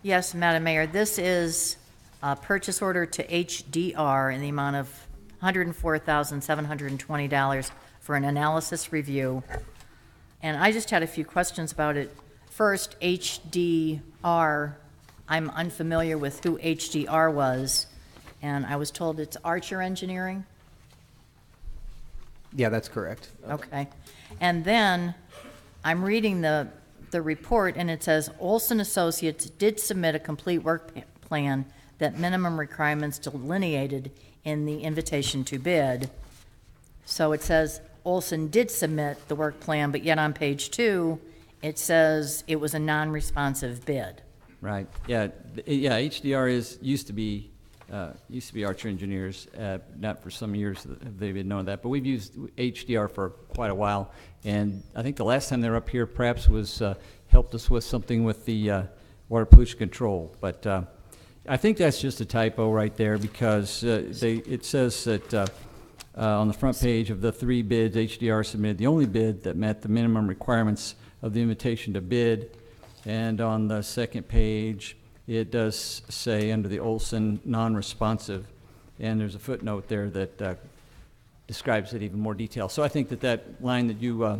Yes, Madam Mayor, this is a purchase order to HDR in the amount of $104,720 for an analysis review. And I just had a few questions about it. First, HDR, I'm unfamiliar with who HDR was, and I was told it's Archer Engineering. Yeah, that's correct. Okay. And then I'm reading the report, and it says Olson Associates did submit a complete work plan that minimum requirements delineated in the invitation to bid. So it says Olson did submit the work plan, but yet on page 2, it says it was a non-responsive bid. Right, yeah, yeah, HDR used to be Archer Engineers, not for some years they've been known that, but we've used HDR for quite a while, and I think the last time they were up here perhaps was, helped us with something with the water pollution control, but I think that's just a typo right there, because it says that on the front page of the 3 bids, HDR submitted the only bid that met the minimum requirements of the invitation to bid, and on the second page, it does say under the Olson non-responsive, and there's a footnote there that describes it even more detail. So I think that line that you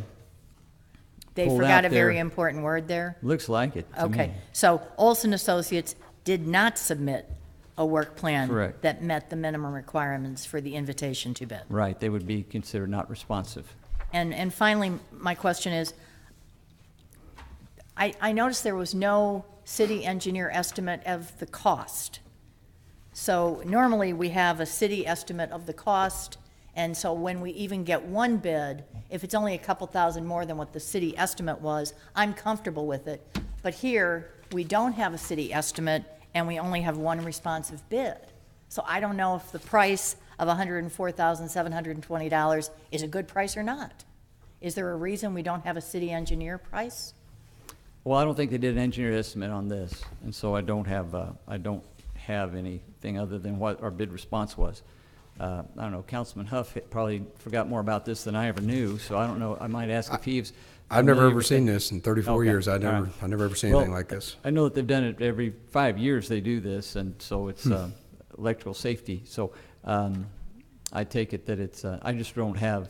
They pulled forgot out a very there important word there? looks like it to Okay, me. so Olson Associates did not submit a work plan Correct. that met the minimum requirements for the invitation to bid. Right, they would be considered not responsive. And finally, my question is, I noticed there was no city engineer estimate of the cost. So normally, we have a city estimate of the cost, and so when we even get one bid, if it's only a couple thousand more than what the city estimate was, I'm comfortable with it. But here, we don't have a city estimate, and we only have one responsive bid. So I don't know if the price of $104,720 is a good price or not. Is there a reason we don't have a city engineer price? Well, I don't think they did an engineer estimate on this, and so I don't have anything other than what our bid response was. I don't know, Councilman Huff probably forgot more about this than I ever knew, so I don't know, I might ask if he's. I've never familiar ever with seen it. this in 34 Okay, years. all right. I've never ever seen Well, anything like this. I know that they've done it every 5 years they do this, and so it's electrical safety. So I take it that it's, I just don't have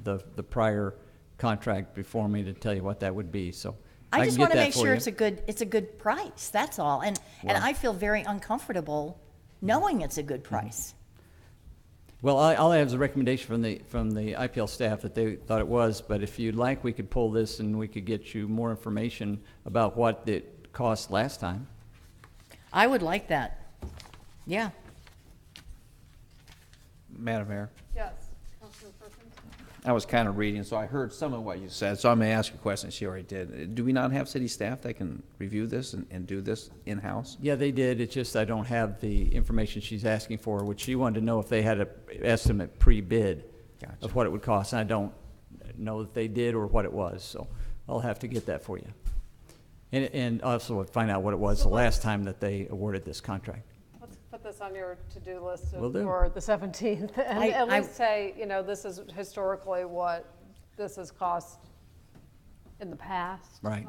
the prior contract before me to tell you what that would be, so I can just get want to that make for sure you. it's a good price, that's all. And Well- I feel very uncomfortable knowing it's a good Mm-hmm. price. Well, I'll have the recommendation from the IPL staff that they thought it was, but if you'd like, we could pull this and we could get you more information about what it cost last time. I would like that. Yeah. Madam Mayor, Yes, Councilman Perkins? I was kind of reading, so I heard some of what you said, so I'm going to ask you a question. She already did. Do we not have city staff that can review this and do this in-house? Yeah, they did, it's just I don't have the information she's asking for, which she wanted to know if they had an estimate pre-bid Gotcha. of what it would cost, and I don't know that they did or what it was, so I'll have to get that for you. And also find out what it was the last time that they awarded this contract. Let's put this on your to-do list Will do. for the 17th. And I- at I- least say, you know, this is historically what this has cost in the past. Right.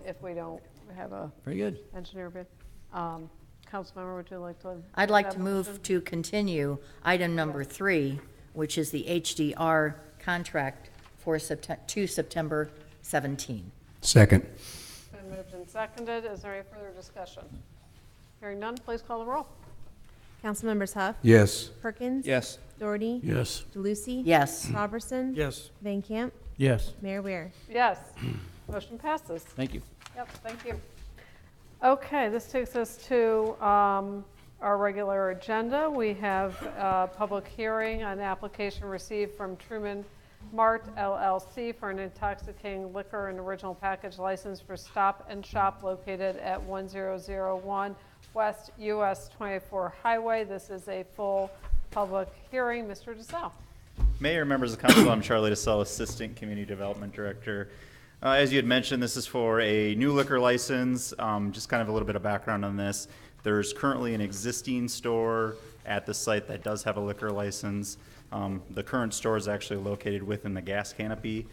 If we don't have a Very good. engineer bid. Councilmember, would you like to? I'd like have to a move motion? to continue item number 3, which is the HDR contract for to September 17. Second. Been moved and seconded. Is there any further discussion? Hearing none, please call the roll. Councilmembers Huff, Yes. Perkins. Yes. Doherty. Yes. DeLucy. Yes. Robertson. Yes. Van Camp. Yes. Mayor Ware. Yes, motion passes. Thank you. Yep, thank you. Okay, this takes us to our regular agenda. We have a public hearing on application received from Truman Mart LLC for an intoxicating liquor and original package license for Stop and Shop located at 1001 West US 24 Highway. This is a full public hearing. Mr. DeSalle. Mayor, members of council, I'm Charlie DeSalle, Assistant Community Development Director. As you had mentioned, this is for a new liquor license. Just kind of a little bit of background on this. There's currently an existing store at the site that does have a liquor license. The current store is actually located within the gas canopy.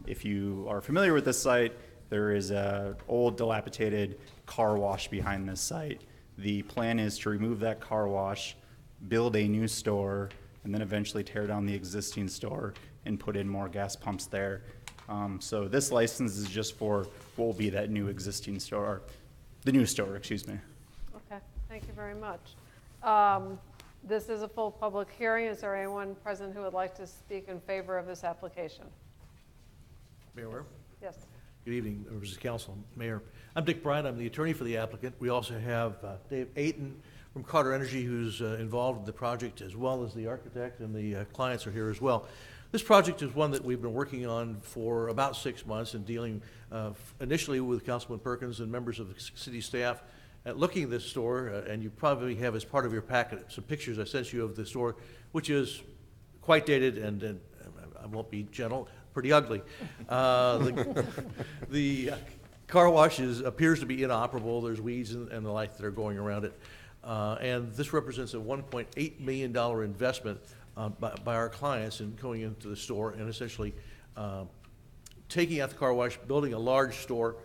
If you are familiar with this site, there is an old dilapidated car wash behind this site. The plan is to remove that car wash, build a new store, and then eventually tear down the existing store and put in more gas pumps there. So this license is just for what will be that new existing store, the new store, excuse me. Okay, thank you very much. This is a full public hearing. Is there anyone present who would like to speak in favor of this application? Mayor Ware? Yes. Good evening, members of the council. Mayor, I'm Dick Bryant. I'm the attorney for the applicant. We also have Dave Ayton from Carter Energy, who's involved in the project, as well as the architect, and the clients are here as well. This project is one that we've been working on for about 6 months and dealing initially with Councilman Perkins and members of the city staff at looking at this store, and you probably have as part of your packet some pictures I sent you of the store, which is quite dated and I won't be gentle, pretty ugly. The car wash appears to be inoperable. There's weeds and the like that are going around it. And this represents a $1.8 million investment by our clients in going into the store and essentially taking out the car wash, building a large store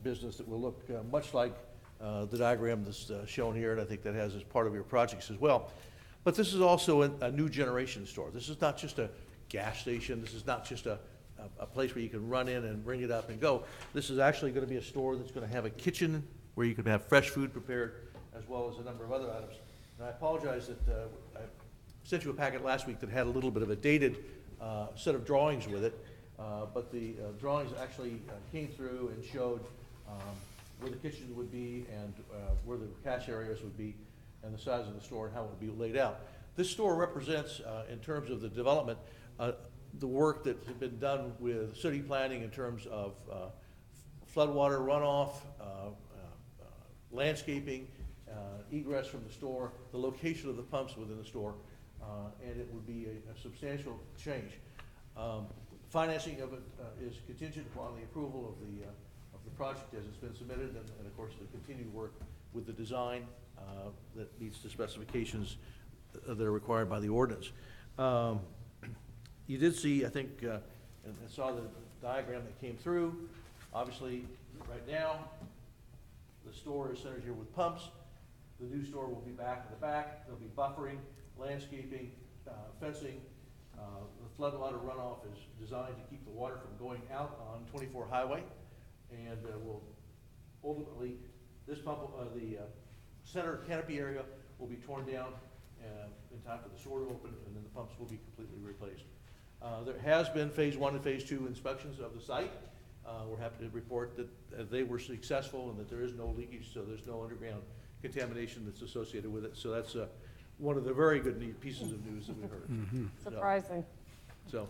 business that will look much like the diagram that's shown here, and I think that has as part of your projects as well. But this is also a new generation store. This is not just a gas station. This is not just a place where you can run in and ring it up and go. This is actually going to be a store that's going to have a kitchen where you can have fresh food prepared, as well as a number of other items. And I apologize that I sent you a packet last week that had a little bit of a dated set of drawings with it, but the drawings actually came through and showed where the kitchen would be and where the cash areas would be and the size of the store and how it would be laid out. This store represents, in terms of the development, the work that has been done with city planning in terms of floodwater runoff, landscaping, egress from the store, the location of the pumps within the store, and it would be a substantial change. Financing of it is contingent upon the approval of the project as it's been submitted, and of course the continued work with the design that meets the specifications that are required by the ordinance. You did see, I think, and saw the diagram that came through. Obviously, right now, the store is centered here with pumps. The new store will be back in the back. There'll be buffering, landscaping, fencing. The floodwater runoff is designed to keep the water from going out on 24 Highway. And will ultimately, this pump, the center canopy area will be torn down in time for the store to open, and then the pumps will be completely replaced. There has been phase 1 and phase 2 inspections of the site. We're happy to report that they were successful and that there is no leakage, so there's no underground contamination that's associated with it. So that's one of the very good pieces of news that we heard. Surprising. So,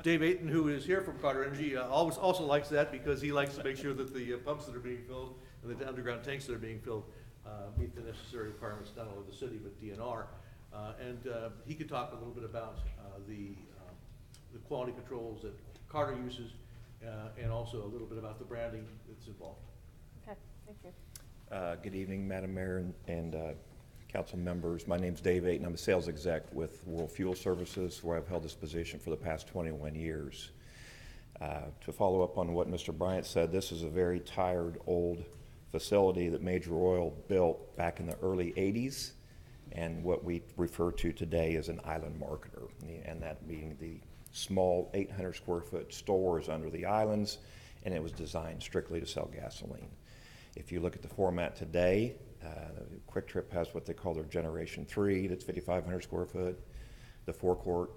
Dave Ayton, who is here from Carter Energy, also likes that because he likes to make sure that the pumps that are being filled and the underground tanks that are being filled meet the necessary requirements, not only of the city, but DNR. And he could talk a little bit about the quality controls that Carter uses, and also a little bit about the branding that's involved. Okay, thank you. Good evening, Madam Mayor and council members. My name's Dave Ayton. I'm a sales exec with World Fuel Services, where I've held this position for the past 21 years. To follow up on what Mr. Bryant said, this is a very tired, old facility that Major Oil built back in the early 80s, and what we refer to today as an island marketer, and that being the small 800 square foot stores under the islands, and it was designed strictly to sell gasoline. If you look at the format today, Quick Trip has what they call their Generation 3, that's 5,500 square foot. The forecourt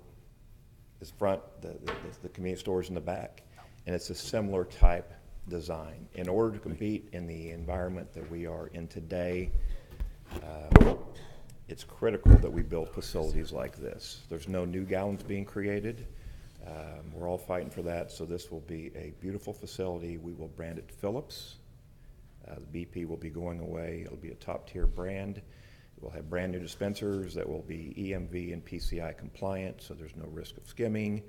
is front, the convenience stores in the back, and it's a similar type design. In order to compete in the environment that we are in today, it's critical that we build facilities like this. There's no new gallons being created. We're all fighting for that, so this will be a beautiful facility. We will brand it Phillips. The BP will be going away. It'll be a top-tier brand. We'll have brand new dispensers that will be EMV and PCI compliant, so there's no risk of skimming.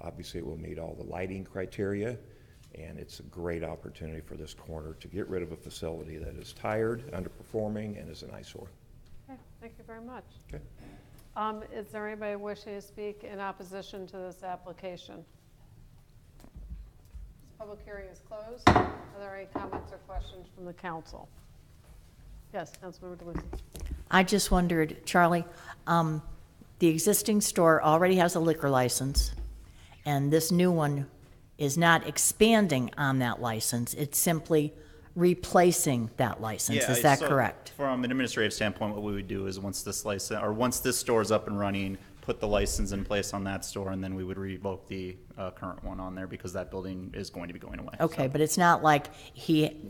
Obviously, it will meet all the lighting criteria, and it's a great opportunity for this corner to get rid of a facility that is tired, underperforming, and is an eyesore. Okay, thank you very much. Okay. Is there anybody wishing to speak in opposition to this application? This public hearing is closed. Are there any comments or questions from the council? Yes, Councilmember DeLucy. I just wondered, Charlie, the existing store already has a liquor license, and this new one is not expanding on that license. It's simply replacing that license. Is that so correct? From an administrative standpoint, what we would do is once this store is up and running, put the license in place on that store, and then we would revoke the current one on there because that building is going to be going away. Okay, but it's not like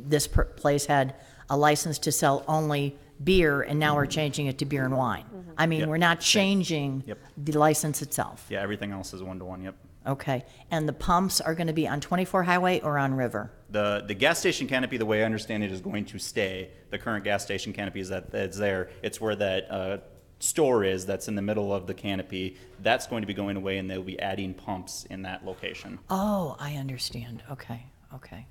this place had a license to sell only beer, and now we're changing it to beer and wine. I mean, Yep. we're not changing the license itself. Yeah, everything else is one-to-one, yep. Okay, and the pumps are going to be on 24 Highway or on River? The gas station canopy, the way I understand it, is going to stay. The current gas station canopy that's there. It's where that store is that's in the middle of the canopy. That's going to be going away, and they'll be adding pumps in that location. Oh, I understand. Okay, okay.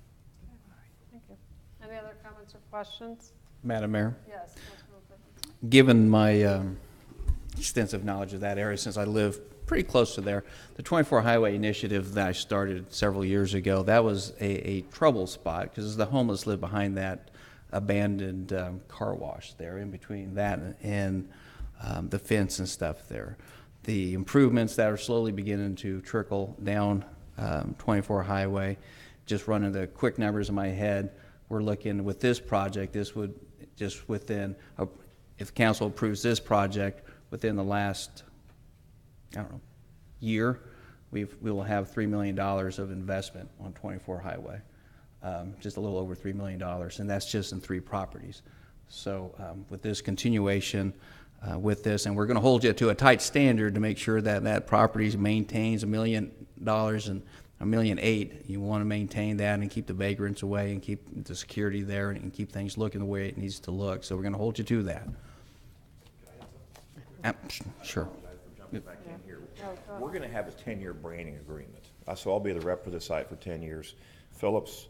Thank you. Any other comments or questions? Madam Mayor, Yes, Councilmember Perkins. given my extensive knowledge of that area since I live pretty close to there, the 24 Highway Initiative that I started several years ago, that was a trouble spot because the homeless live behind that abandoned car wash there, in between that and the fence and stuff there. The improvements that are slowly beginning to trickle down 24 Highway, just running the quick numbers in my head, we're looking with this project, this would just within, if council approves this project, within the last, I don't know, year, we will have $3 million of investment on 24 Highway, just a little over $3 million, and that's just in 3 properties. So with this continuation, with this, and we're going to hold you to a tight standard to make sure that that property maintains $1 million and $1.8 million. You want to maintain that and keep the vagrants away and keep the security there and keep things looking the way it needs to look. So we're going to hold you to that. Sure. Back in here. We're going to have a 10-year branding agreement. So I'll be the rep for the site for 10 years. Phillips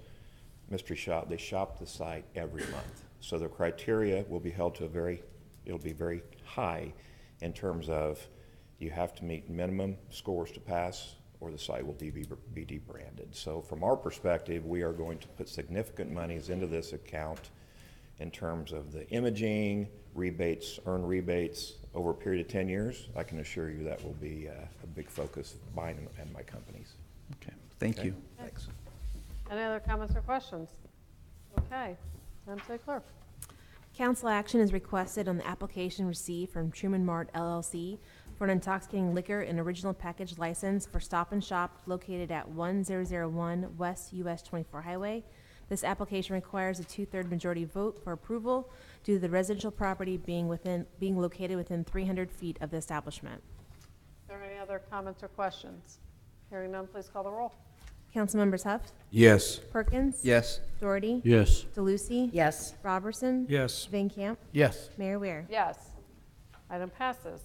Mystery Shop, they shop the site every month. So the criteria will be held to a very it'll be very high in terms of you have to meet minimum scores to pass or the site will be debranded. So from our perspective, we are going to put significant monies into this account in terms of the imaging, rebates, earned rebates over a period of 10 years. I can assure you that will be a big focus of mine and my company's. Okay, thank you. Thanks. Any other comments or questions? Okay, Madam City Clerk. Council action is requested on the application received from Truman Mart LLC for an intoxicating liquor and original package license for Stop and Shop located at 1001 West US 24 Highway. This application requires a 2/3 majority vote for approval due to the residential property being located within 300 feet of the establishment. Are there any other comments or questions? Hearing none, please call the roll. Councilmembers Huff, Yes. Perkins, Yes. Doherty, Yes. DeLucy, Yes. Robertson, Yes. Van Camp, Yes. Mayor Ware. Yes. Item passes.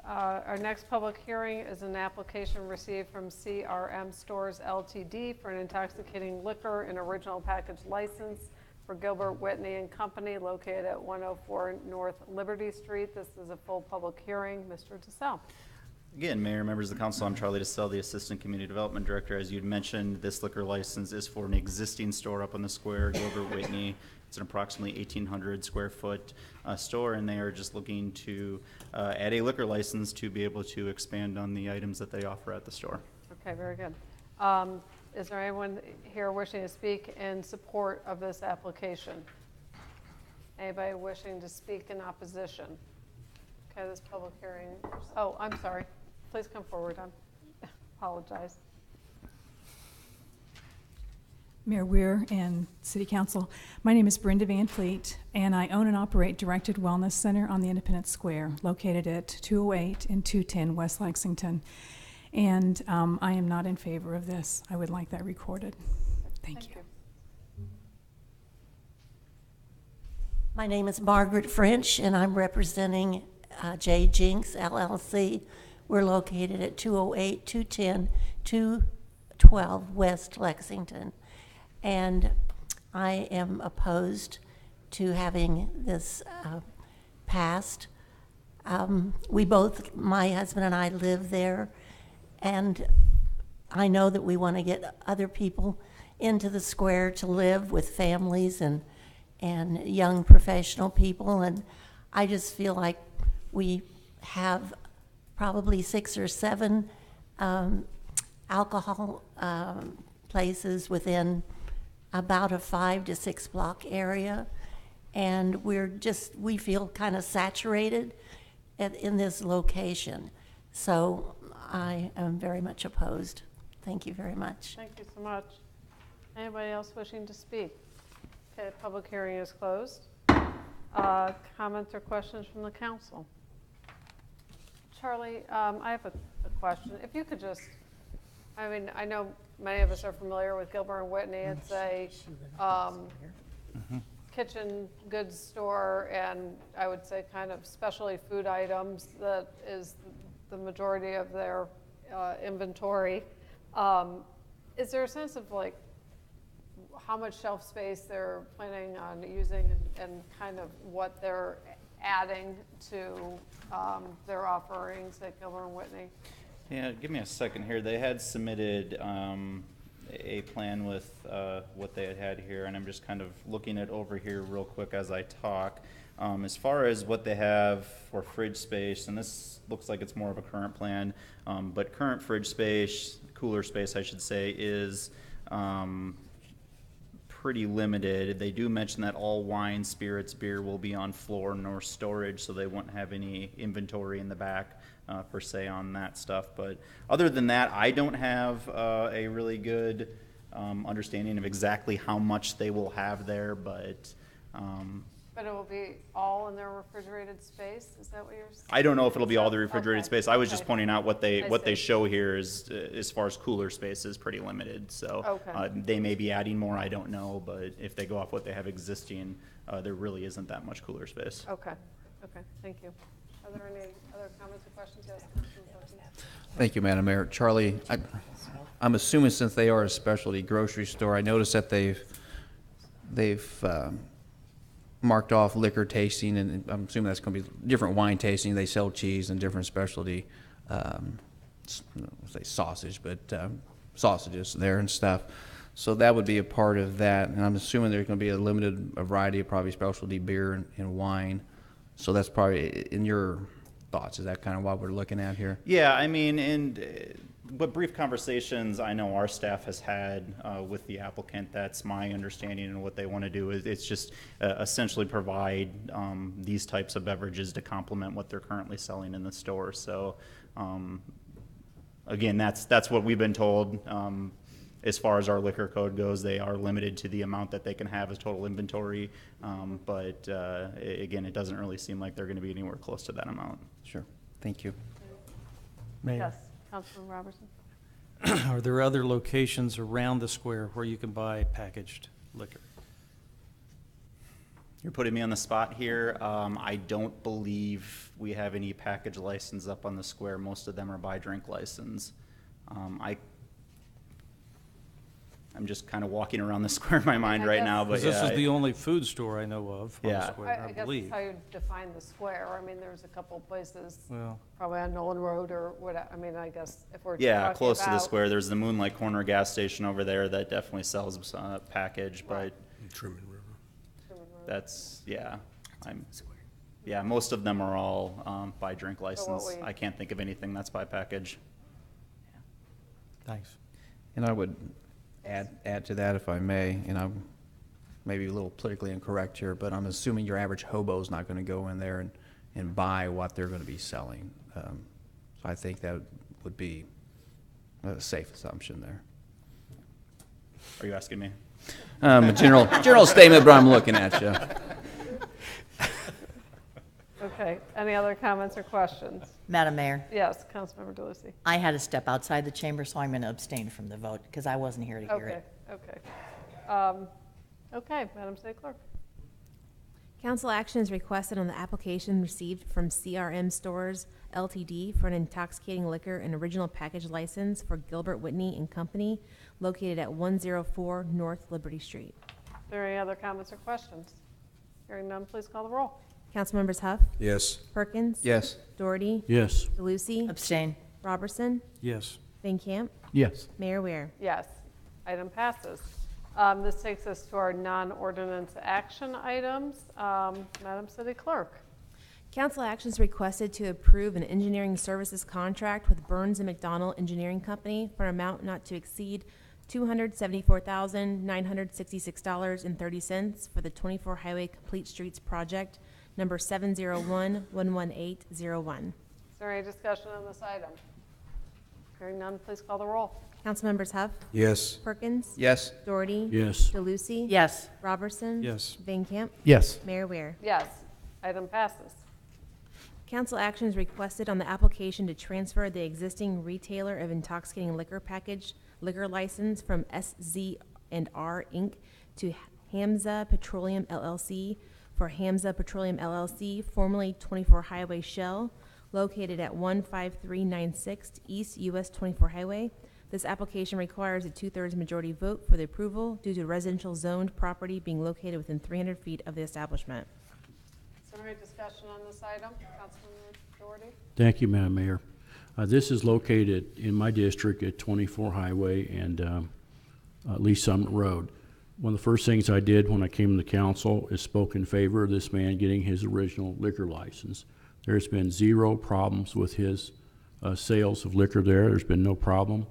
Our next public hearing is an application received from CRM Stores LTD for an intoxicating liquor and original package license for Gilbert Whitney and Company located at 104 North Liberty Street. This is a full public hearing. Mr. DeSalle. Again, Mayor, members of the council, I'm Charlie DeSalle, the Assistant Community Development Director. As you'd mentioned, this liquor license is for an existing store up on the square, Gilbert Whitney. It's an approximately 1,800 square foot store, and they are just looking to add a liquor license to be able to expand on the items that they offer at the store. Okay, very good. Is there anyone here wishing to speak in support of this application? Anybody wishing to speak in opposition? Okay, this public hearing, oh, I'm sorry. Please come forward. I apologize. Mayor Weir and City Council. My name is Brenda Van Fleet, and I own and operate Directed Wellness Center on the Independence Square, located at 208 and 210 West Lexington. And I am not in favor of this. I would like that recorded. Thank you. My name is Margaret French, and I'm representing J. Jinks LLC. We're located at 208, 210, 212 West Lexington. And I am opposed to having this passed. My husband and I live there, and I know that we want to get other people into the square to live with families and young professional people, and I just feel like we have probably 6 or 7 alcohol places within about a 5 to 6 block area, and we feel kind of saturated in this location. So I am very much opposed. Thank you very much. Thank you so much. Anybody else wishing to speak? Okay, the public hearing is closed. Comments or questions from the council? Charlie, I have a question. If you could just, I know many of us are familiar with Gilbert and Whitney. It's a kitchen goods store, and I would say kind of specialty food items. That is the majority of their inventory. Is there a sense of like how much shelf space they're planning on using and kind of what they're adding to their offerings at Gilbert and Whitney? Yeah, give me a second here. They had submitted a plan with what they had here, and I'm just kind of looking it over here real quick as I talk. As far as what they have for fridge space, and this looks like it's more of a current plan, but current fridge space, cooler space I should say, is pretty limited. They do mention that all wine, spirits, beer will be on floor nor storage, so they won't have any inventory in the back per se on that stuff. But other than that, I don't have a really good understanding of exactly how much they will have there, but But it will be all in their refrigerated space? Is that what you're saying? I don't know if it'll be all the refrigerated Okay. space. I was Okay. just pointing out what I they see. show here is, as far as cooler space, is pretty limited. So Okay. they may be adding more, I don't know, but if they go off what they have existing, there really isn't that much cooler space. Okay, thank you. Are there any other comments or questions? Yes, Councilman Perkins. Thank you, Madam Mayor. Charlie, I'm assuming since they are a specialty grocery store, I noticed that they've marked off liquor tasting, and I'm assuming that's going to be different wine tasting. They sell cheese and different specialty, say sausage, but sausages there and stuff. So that would be a part of that, and I'm assuming there's going to be a limited variety of probably specialty beer and wine. So that's probably, in your thoughts, is that kind of what we're looking at here? Yeah, I mean, and what brief conversations I know our staff has had with the applicant, that's my understanding, and what they want to do is it's just essentially provide these types of beverages to complement what they're currently selling in the store. So again, that's what we've been told. As far as our liquor code goes, they are limited to the amount that they can have as total inventory. But again, it doesn't really seem like they're going to be anywhere close to that amount. Sure. Thank you. Mayor. Yes, Councilman Robertson. Are there other locations around the square where you can buy packaged liquor? You're putting me on the spot here. I don't believe we have any package license up on the square. Most of them are by drink license. I'm just kind of walking around the square in my mind right now, but This yeah, is the only food store I know of on the Yeah. square, I guess believe. that's how you define the square. I mean, there's a couple places, Well, probably on Nolan Road or whatever. I mean, I guess if we're yeah, talking close to the about- square. There's the Moonlight Corner gas station over there that definitely sells package, but that's, yeah, yeah, most of them are all by drink license. I can't think of anything that's by package. Thanks. And I would add to that, if I may, and I'm maybe a little politically incorrect here, but I'm assuming your average hobo's not going to go in there and buy what they're going to be selling. So I think that would be a safe assumption there. Are you asking me? A general statement, but I'm looking at you. Okay, any other comments or questions? Madam Mayor, Yes, Councilmember DeLucy. I had to step outside the chamber, so I'm going to abstain from the vote because I wasn't here to hear it. Okay, Madam City Clerk. Council action is requested on the application received from CRM Stores LTD for an intoxicating liquor and original package license for Gilbert Whitney and Company located at 104 North Liberty Street. Are there any other comments or questions? Hearing none, please call the roll. Councilmembers Huff, Yes. Perkins. Yes. Doherty. Yes. DeLucy. Abstain. Robertson. Yes. Van Camp. Yes. Mayor Ware. Yes, item passes. This takes us to our non-ordinance action items. Madam City Clerk. Council actions requested to approve an engineering services contract with Burns and McDonnell Engineering Company for an amount not to exceed $274,966.30 for the 24 Highway Complete Streets Project, number 701-11801. Is there any discussion on this item? Hearing none, please call the roll. Councilmembers Huff, Yes. Perkins. Yes. Doherty. Yes. DeLucy. Yes. Robertson. Yes. Van Camp. Yes. Mayor Ware. Yes, item passes. Council action is requested on the application to transfer the existing retailer of intoxicating liquor package liquor license from SZ&R Inc. to Hamza Petroleum LLC for Hamza Petroleum LLC, formerly 24 Highway Shell, located at 15396 East US 24 Highway. This application requires a 2/3 majority vote for the approval due to residential zoned property being located within 300 feet of the establishment. Is there any discussion on this item? Councilman Doherty? Thank you, Madam Mayor. This is located in my district at 24 Highway and Lee Summit Road. One of the first things I did when I came to the council is spoke in favor of this man getting his original liquor license. There's been zero problems with his sales of liquor there. There's been no problem.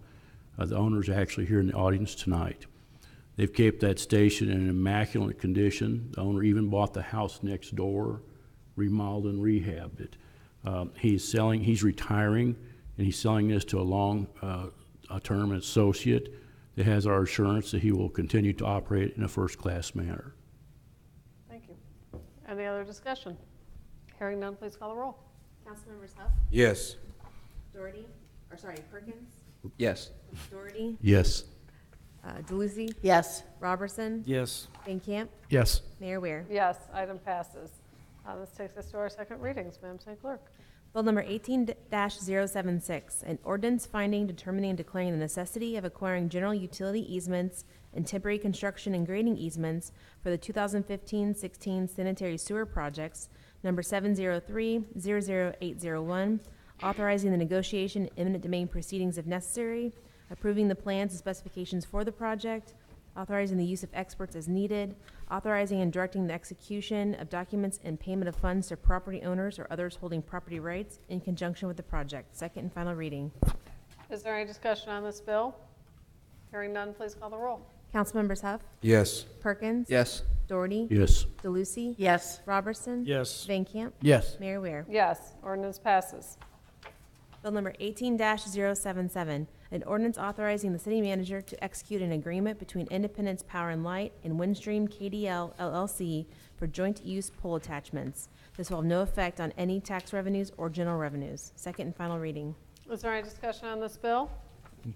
The owner's actually here in the audience tonight. They've kept that station in an immaculate condition. The owner even bought the house next door, remodeled and rehabbed it. He's retiring, and he's selling this to a long-term associate that has our assurance that he will continue to operate in a first-class manner. Thank you. Any other discussion? Hearing none, please call the roll. Councilmembers Huff, Yes. Doherty, Perkins, Yes. Doherty, Yes. DeLucy. Yes. Robertson. Yes. Van Camp. Yes. Mayor Ware. Yes, item passes. This takes us to our second readings. Madam City Clerk. Bill number 18-076, an ordinance finding, determining, and declaring the necessity of acquiring general utility easements and temporary construction and grading easements for the 2015-16 sanitary sewer projects, number 703-00801, authorizing the negotiation and eminent domain proceedings if necessary, approving the plans and specifications for the project, authorizing the use of experts as needed, authorizing and directing the execution of documents and payment of funds to property owners or others holding property rights in conjunction with the project. Second and final reading. Is there any discussion on this bill? Hearing none, please call the roll. Councilmembers Huff, Yes. Perkins. Yes. Doherty. Yes. DeLucy. Yes. Robertson. Yes. Van Camp. Yes. Mayor Ware. Yes, ordinance passes. Bill number 18-077, an ordinance authorizing the city manager to execute an agreement between Independence Power and Light and Windstream KDL LLC for joint use pole attachments. This will have no effect on any tax revenues or general revenues. Second and final reading. Is there any discussion on this bill?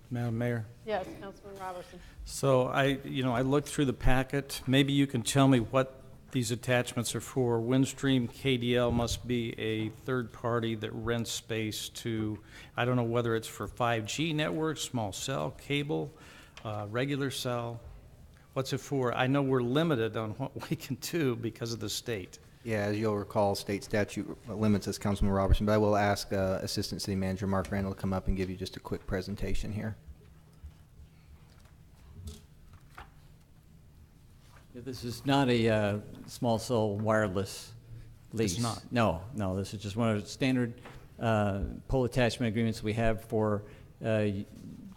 Madam Mayor. Yes, Councilman Robertson. So I looked through the packet. Maybe you can tell me what these attachments are for. Windstream KDL must be a third party that rents space to, I don't know whether it's for 5G networks, small cell, cable, regular cell. What's it for? I know we're limited on what we can do because of the state. Yeah, as you'll recall, state statute limits us, Councilman Robertson, but I will ask Assistant City Manager Mark Randall to come up and give you just a quick presentation here. This is not a small cell wireless lease. It's not? No, this is just one of the standard pole attachment agreements we have for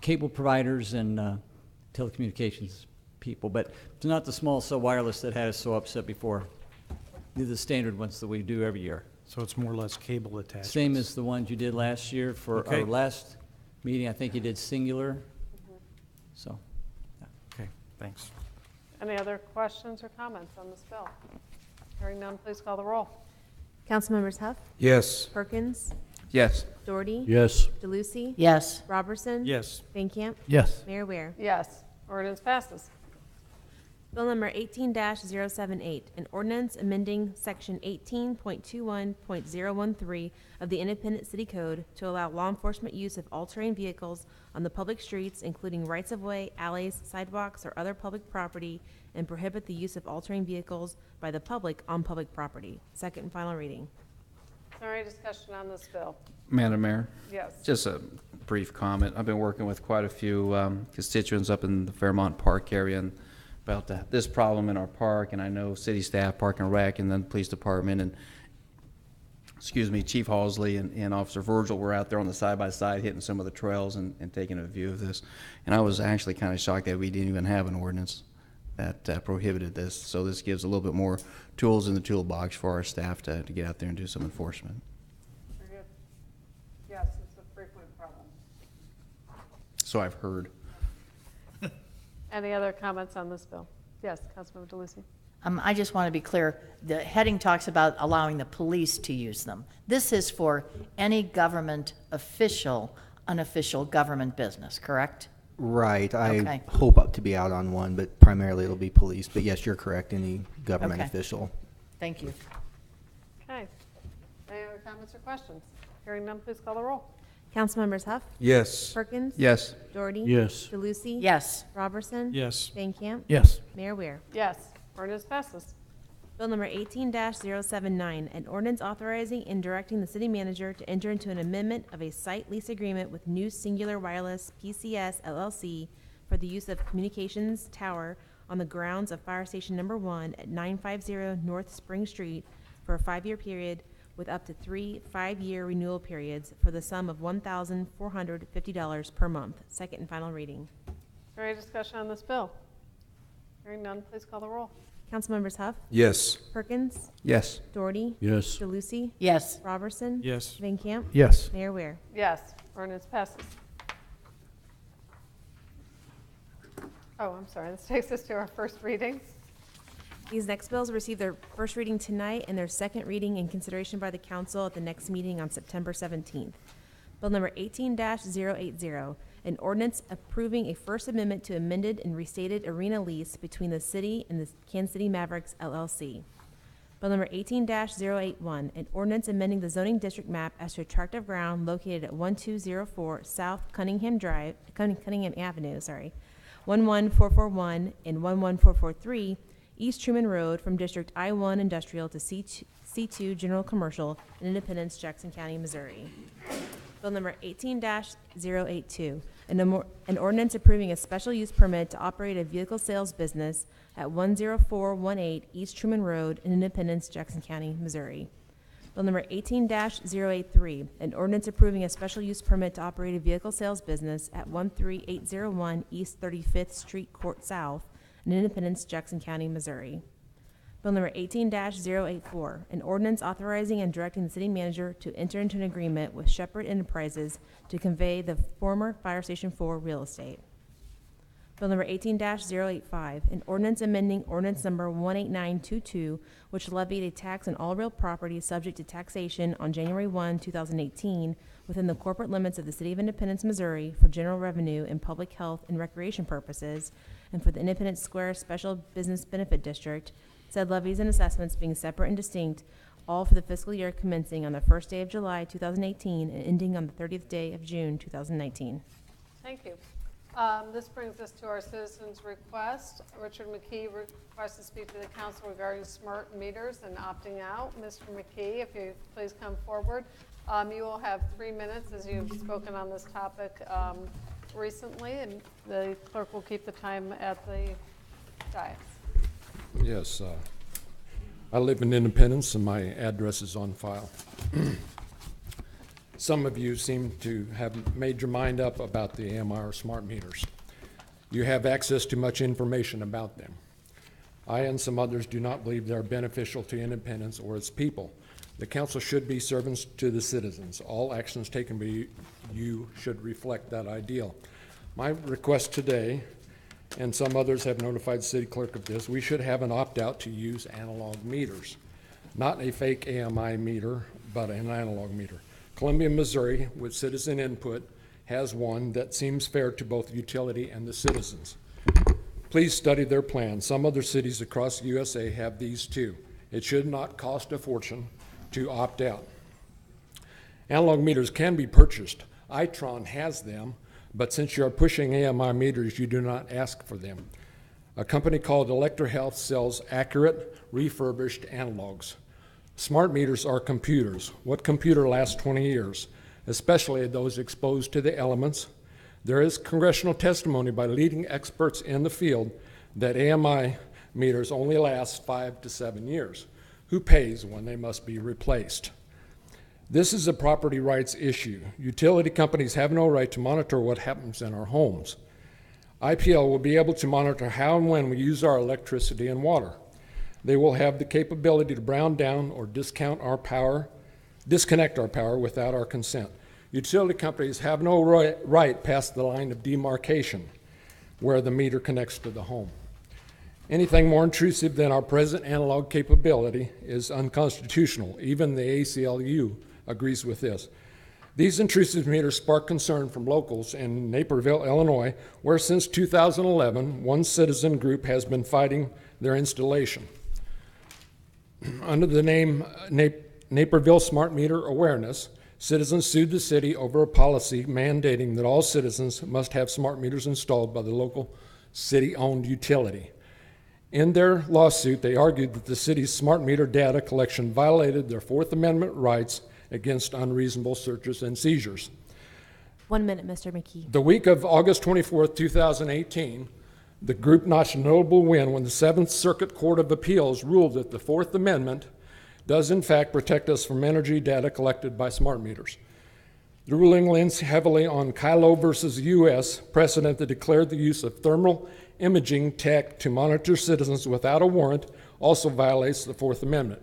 cable providers and telecommunications people. But it's not the small cell wireless that had us so upset before. These are the standard ones that we do every year. So it's more or less cable attachments. Same as the ones you did last year for Okay. our last meeting. I think you did singular. So, Okay, thanks. Any other questions or comments on this bill? Hearing none, please call the roll. Councilmembers Huff, Yes. Perkins, Yes. Doherty. Yes. DeLucy. Yes. Robertson. Yes. Van Camp. Yes. Mayor Ware. Yes, ordinance passes. Bill number 18-078, an ordinance amending section 18.21.013 of the Independent City Code to allow law enforcement use of all-terrain vehicles on the public streets, including rights-of-way, alleys, sidewalks, or other public property, and prohibit the use of all-terrain vehicles by the public on public property. Second and final reading. Is there any discussion on this bill? Madam Mayor. Yes. Just a brief comment. I've been working with quite a few constituents up in the Fairmont Park area and about this problem in our park, and I know city staff, Park and Rec, and then police department, and Chief Halsley and Officer Virgil were out there on the side-by-side hitting some of the trails and taking a view of this. And I was actually kind of shocked that we didn't even have an ordinance that prohibited this. So this gives a little bit more tools in the toolbox for our staff to get out there and do some enforcement. Very good. Yes, it's a frequent problem. So I've heard. Any other comments on this bill? Yes, Councilmember DeLucy. I just want to be clear. The heading talks about allowing the police to use them. This is for any government official, unofficial government business, correct? Right. I Okay. hope to be out on one, but primarily it'll be police. But yes, you're correct, any government Okay. official. Thank you. Okay. Any other comments or questions? Hearing none, please call the roll. Councilmembers Huff, Yes. Perkins. Yes. Doherty. Yes. DeLucy. Yes. Robertson. Yes. Van Camp. Yes. Mayor Ware. Yes, ordinance passes. Bill number 18-079, an ordinance authorizing and directing the city manager to enter into an amendment of a site lease agreement with New Singular Wireless PCS LLC for the use of communications tower on the grounds of Fire Station Number 1 at 950 North Spring Street for a 5-year period with up to 3 5-year renewal periods for the sum of $1,450 per month. Second and final reading. Is there any discussion on this bill? Hearing none, please call the roll. Councilmembers Huff, Yes. Perkins, Yes. Doherty. Yes. DeLucy. Yes. Robertson. Yes. Van Camp. Yes. Mayor Ware. Yes, ordinance passes. Oh, I'm sorry, this takes us to our first reading. These next bills receive their first reading tonight and their second reading in consideration by the council at the next meeting on September 17th. Bill number 18-080, an ordinance approving a first amendment to amended and restated arena lease between the city and the Kansas City Mavericks LLC. Bill number 18-081, an ordinance amending the zoning district map as to a tract of ground located at 1204 South Cunningham Avenue, 11441 and 11443 East Truman Road from District I-1 Industrial to C2 General Commercial in Independence, Jackson County, Missouri. Bill number 18-082, an ordinance approving a special use permit to operate a vehicle sales business at 10418 East Truman Road in Independence, Jackson County, Missouri. Bill number 18-083, an ordinance approving a special use permit to operate a vehicle sales business at 13801 East 35th Street Court South in Independence, Jackson County, Missouri. Bill number 18-084, an ordinance authorizing and directing the city manager to enter into an agreement with Shepherd Enterprises to convey the former Fire Station 4 real estate. Bill number 18-085, an ordinance amending ordinance number 18922, which levied a tax on all real property subject to taxation on January 1, 2018, within the corporate limits of the City of Independence, Missouri, for general revenue and public health and recreation purposes, and for the Independence Square Special Business Benefit District, said levies and assessments being separate and distinct, all for the fiscal year commencing on the first day of July 2018 and ending on the 30th day of June 2019. Thank you. This brings us to our citizens' request. Richard McKee requests to speak to the council regarding smart meters and opting out. Mr. McKee, if you please come forward. You will have 3 minutes as you've spoken on this topic recently, and the clerk will keep the time at the dais. Yes, I live in Independence and my address is on file. Some of you seem to have made your mind up about the AMI smart meters. You have access to much information about them. I and some others do not believe they are beneficial to Independence or its people. The council should be servants to the citizens. All actions taken by you should reflect that ideal. My request today, and some others have notified the city clerk of this, we should have an opt-out to use analog meters. Not a fake AMI meter, but an analog meter. Columbia, Missouri, with citizen input, has one that seems fair to both utility and the citizens. Please study their plan. Some other cities across the USA have these too. It should not cost a fortune to opt out. Analog meters can be purchased. Itron has them, but since you are pushing AMI meters, you do not ask for them. A company called ElectroHealth sells accurate, refurbished analogs. Smart meters are computers. What computer lasts 20 years, especially those exposed to the elements? There is congressional testimony by leading experts in the field that AMI meters only last 5 to 7 years. Who pays when they must be replaced? This is a property rights issue. Utility companies have no right to monitor what happens in our homes. IPL will be able to monitor how and when we use our electricity and water. They will have the capability to brown down or disconnect our power without our consent. Utility companies have no right past the line of demarcation where the meter connects to the home. Anything more intrusive than our present analog capability is unconstitutional. Even the ACLU agrees with this. These intrusive meters spark concern from locals in Naperville, Illinois, where since 2011, one citizen group has been fighting their installation. Under the name Naperville Smart Meter Awareness, citizens sued the city over a policy mandating that all citizens must have smart meters installed by the local city-owned utility. In their lawsuit, they argued that the city's smart meter data collection violated their Fourth Amendment rights against unreasonable searches and seizures. 1 minute, Mr. McKee. The week of August 24th, 2018, the group notched a notable win when the Seventh Circuit Court of Appeals ruled that the Fourth Amendment does in fact protect us from energy data collected by smart meters. The ruling leans heavily on Kylo versus U.S. precedent that declared the use of thermal imaging tech to monitor citizens without a warrant also violates the Fourth Amendment.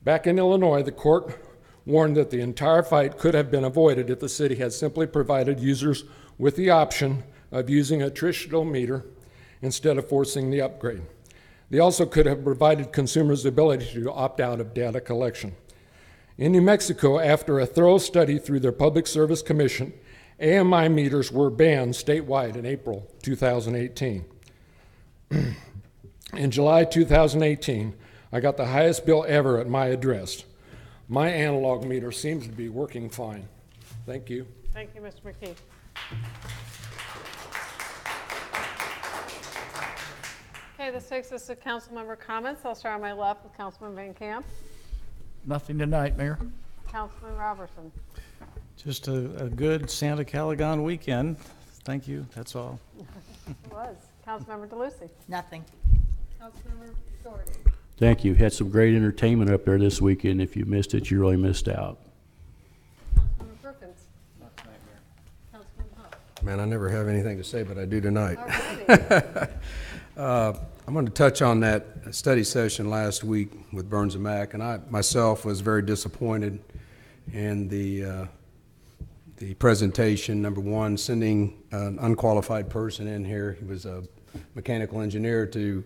Back in Illinois, the court warned that the entire fight could have been avoided if the city had simply provided users with the option of using a traditional meter instead of forcing the upgrade. They also could have provided consumers the ability to opt out of data collection. In New Mexico, after a thorough study through their Public Service Commission, AMI meters were banned statewide in April 2018. In July 2018, I got the highest bill ever at my address. My analog meter seems to be working fine. Thank you. Thank you, Mr. McKee. Okay, this takes us to council member comments. I'll start on my left with Councilman Van Camp. Nothing tonight, Mayor. Councilman Robertson. Just a good Santa Calagon weekend. Thank you, that's all. It was. Councilmember DeLucy. Nothing. Councilmember Doherty. Thank you. Had some great entertainment up there this weekend. If you missed it, you really missed out. Councilmember Perkins. Councilman Huff. Man, I never have anything to say, but I do tonight. Alrighty. I'm going to touch on that study session last week with Burns and Mack, and I myself was very disappointed in the presentation. Number one, sending an unqualified person in here. He was a mechanical engineer to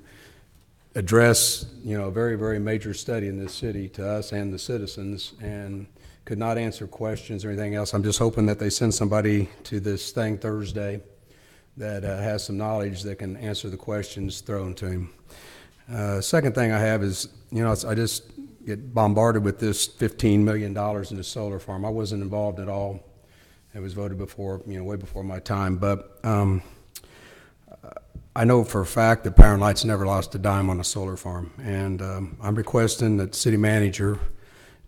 address, a very, very major study in this city to us and the citizens, and could not answer questions or anything else. I'm just hoping that they send somebody to this thing Thursday that has some knowledge that can answer the questions thrown to him. Second thing I have is, I just get bombarded with this $15 million in the solar farm. I wasn't involved at all. It was voted before, way before my time. But I know for a fact that Power & Light's never lost a dime on a solar farm. And I'm requesting that the city manager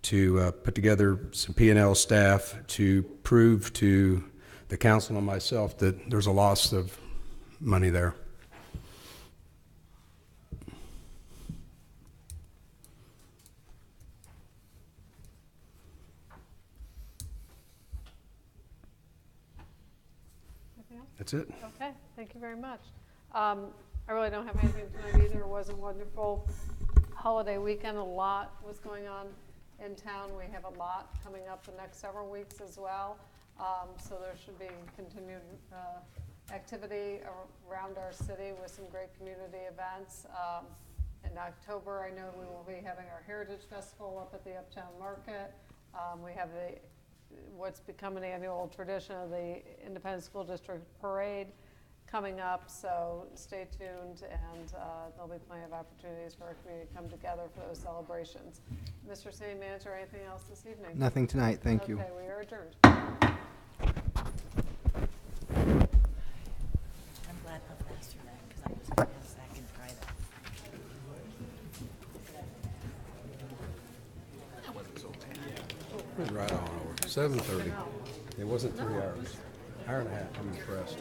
to put together some P&L staff to prove to the council and myself that there's a loss of money there. That's it. Okay, thank you very much. I really don't have anything tonight either. It was a wonderful holiday weekend. A lot was going on in town. We have a lot coming up the next several weeks as well. So there should be continued activity around our city with some great community events. In October, I know we will be having our Heritage Festival up at the Uptown Market. We have what's become an annual tradition of the Independent School District Parade coming up, so stay tuned, and there'll be plenty of opportunities for our community to come together for those celebrations. Mr. City Manager, anything else this evening? Nothing tonight, thank you. Okay, we are adjourned. I'm glad how fast you're at, because I was going to ask Zach and try that. It was right on over. 7:30. It wasn't 3 hours. Hour and a half. I'm impressed.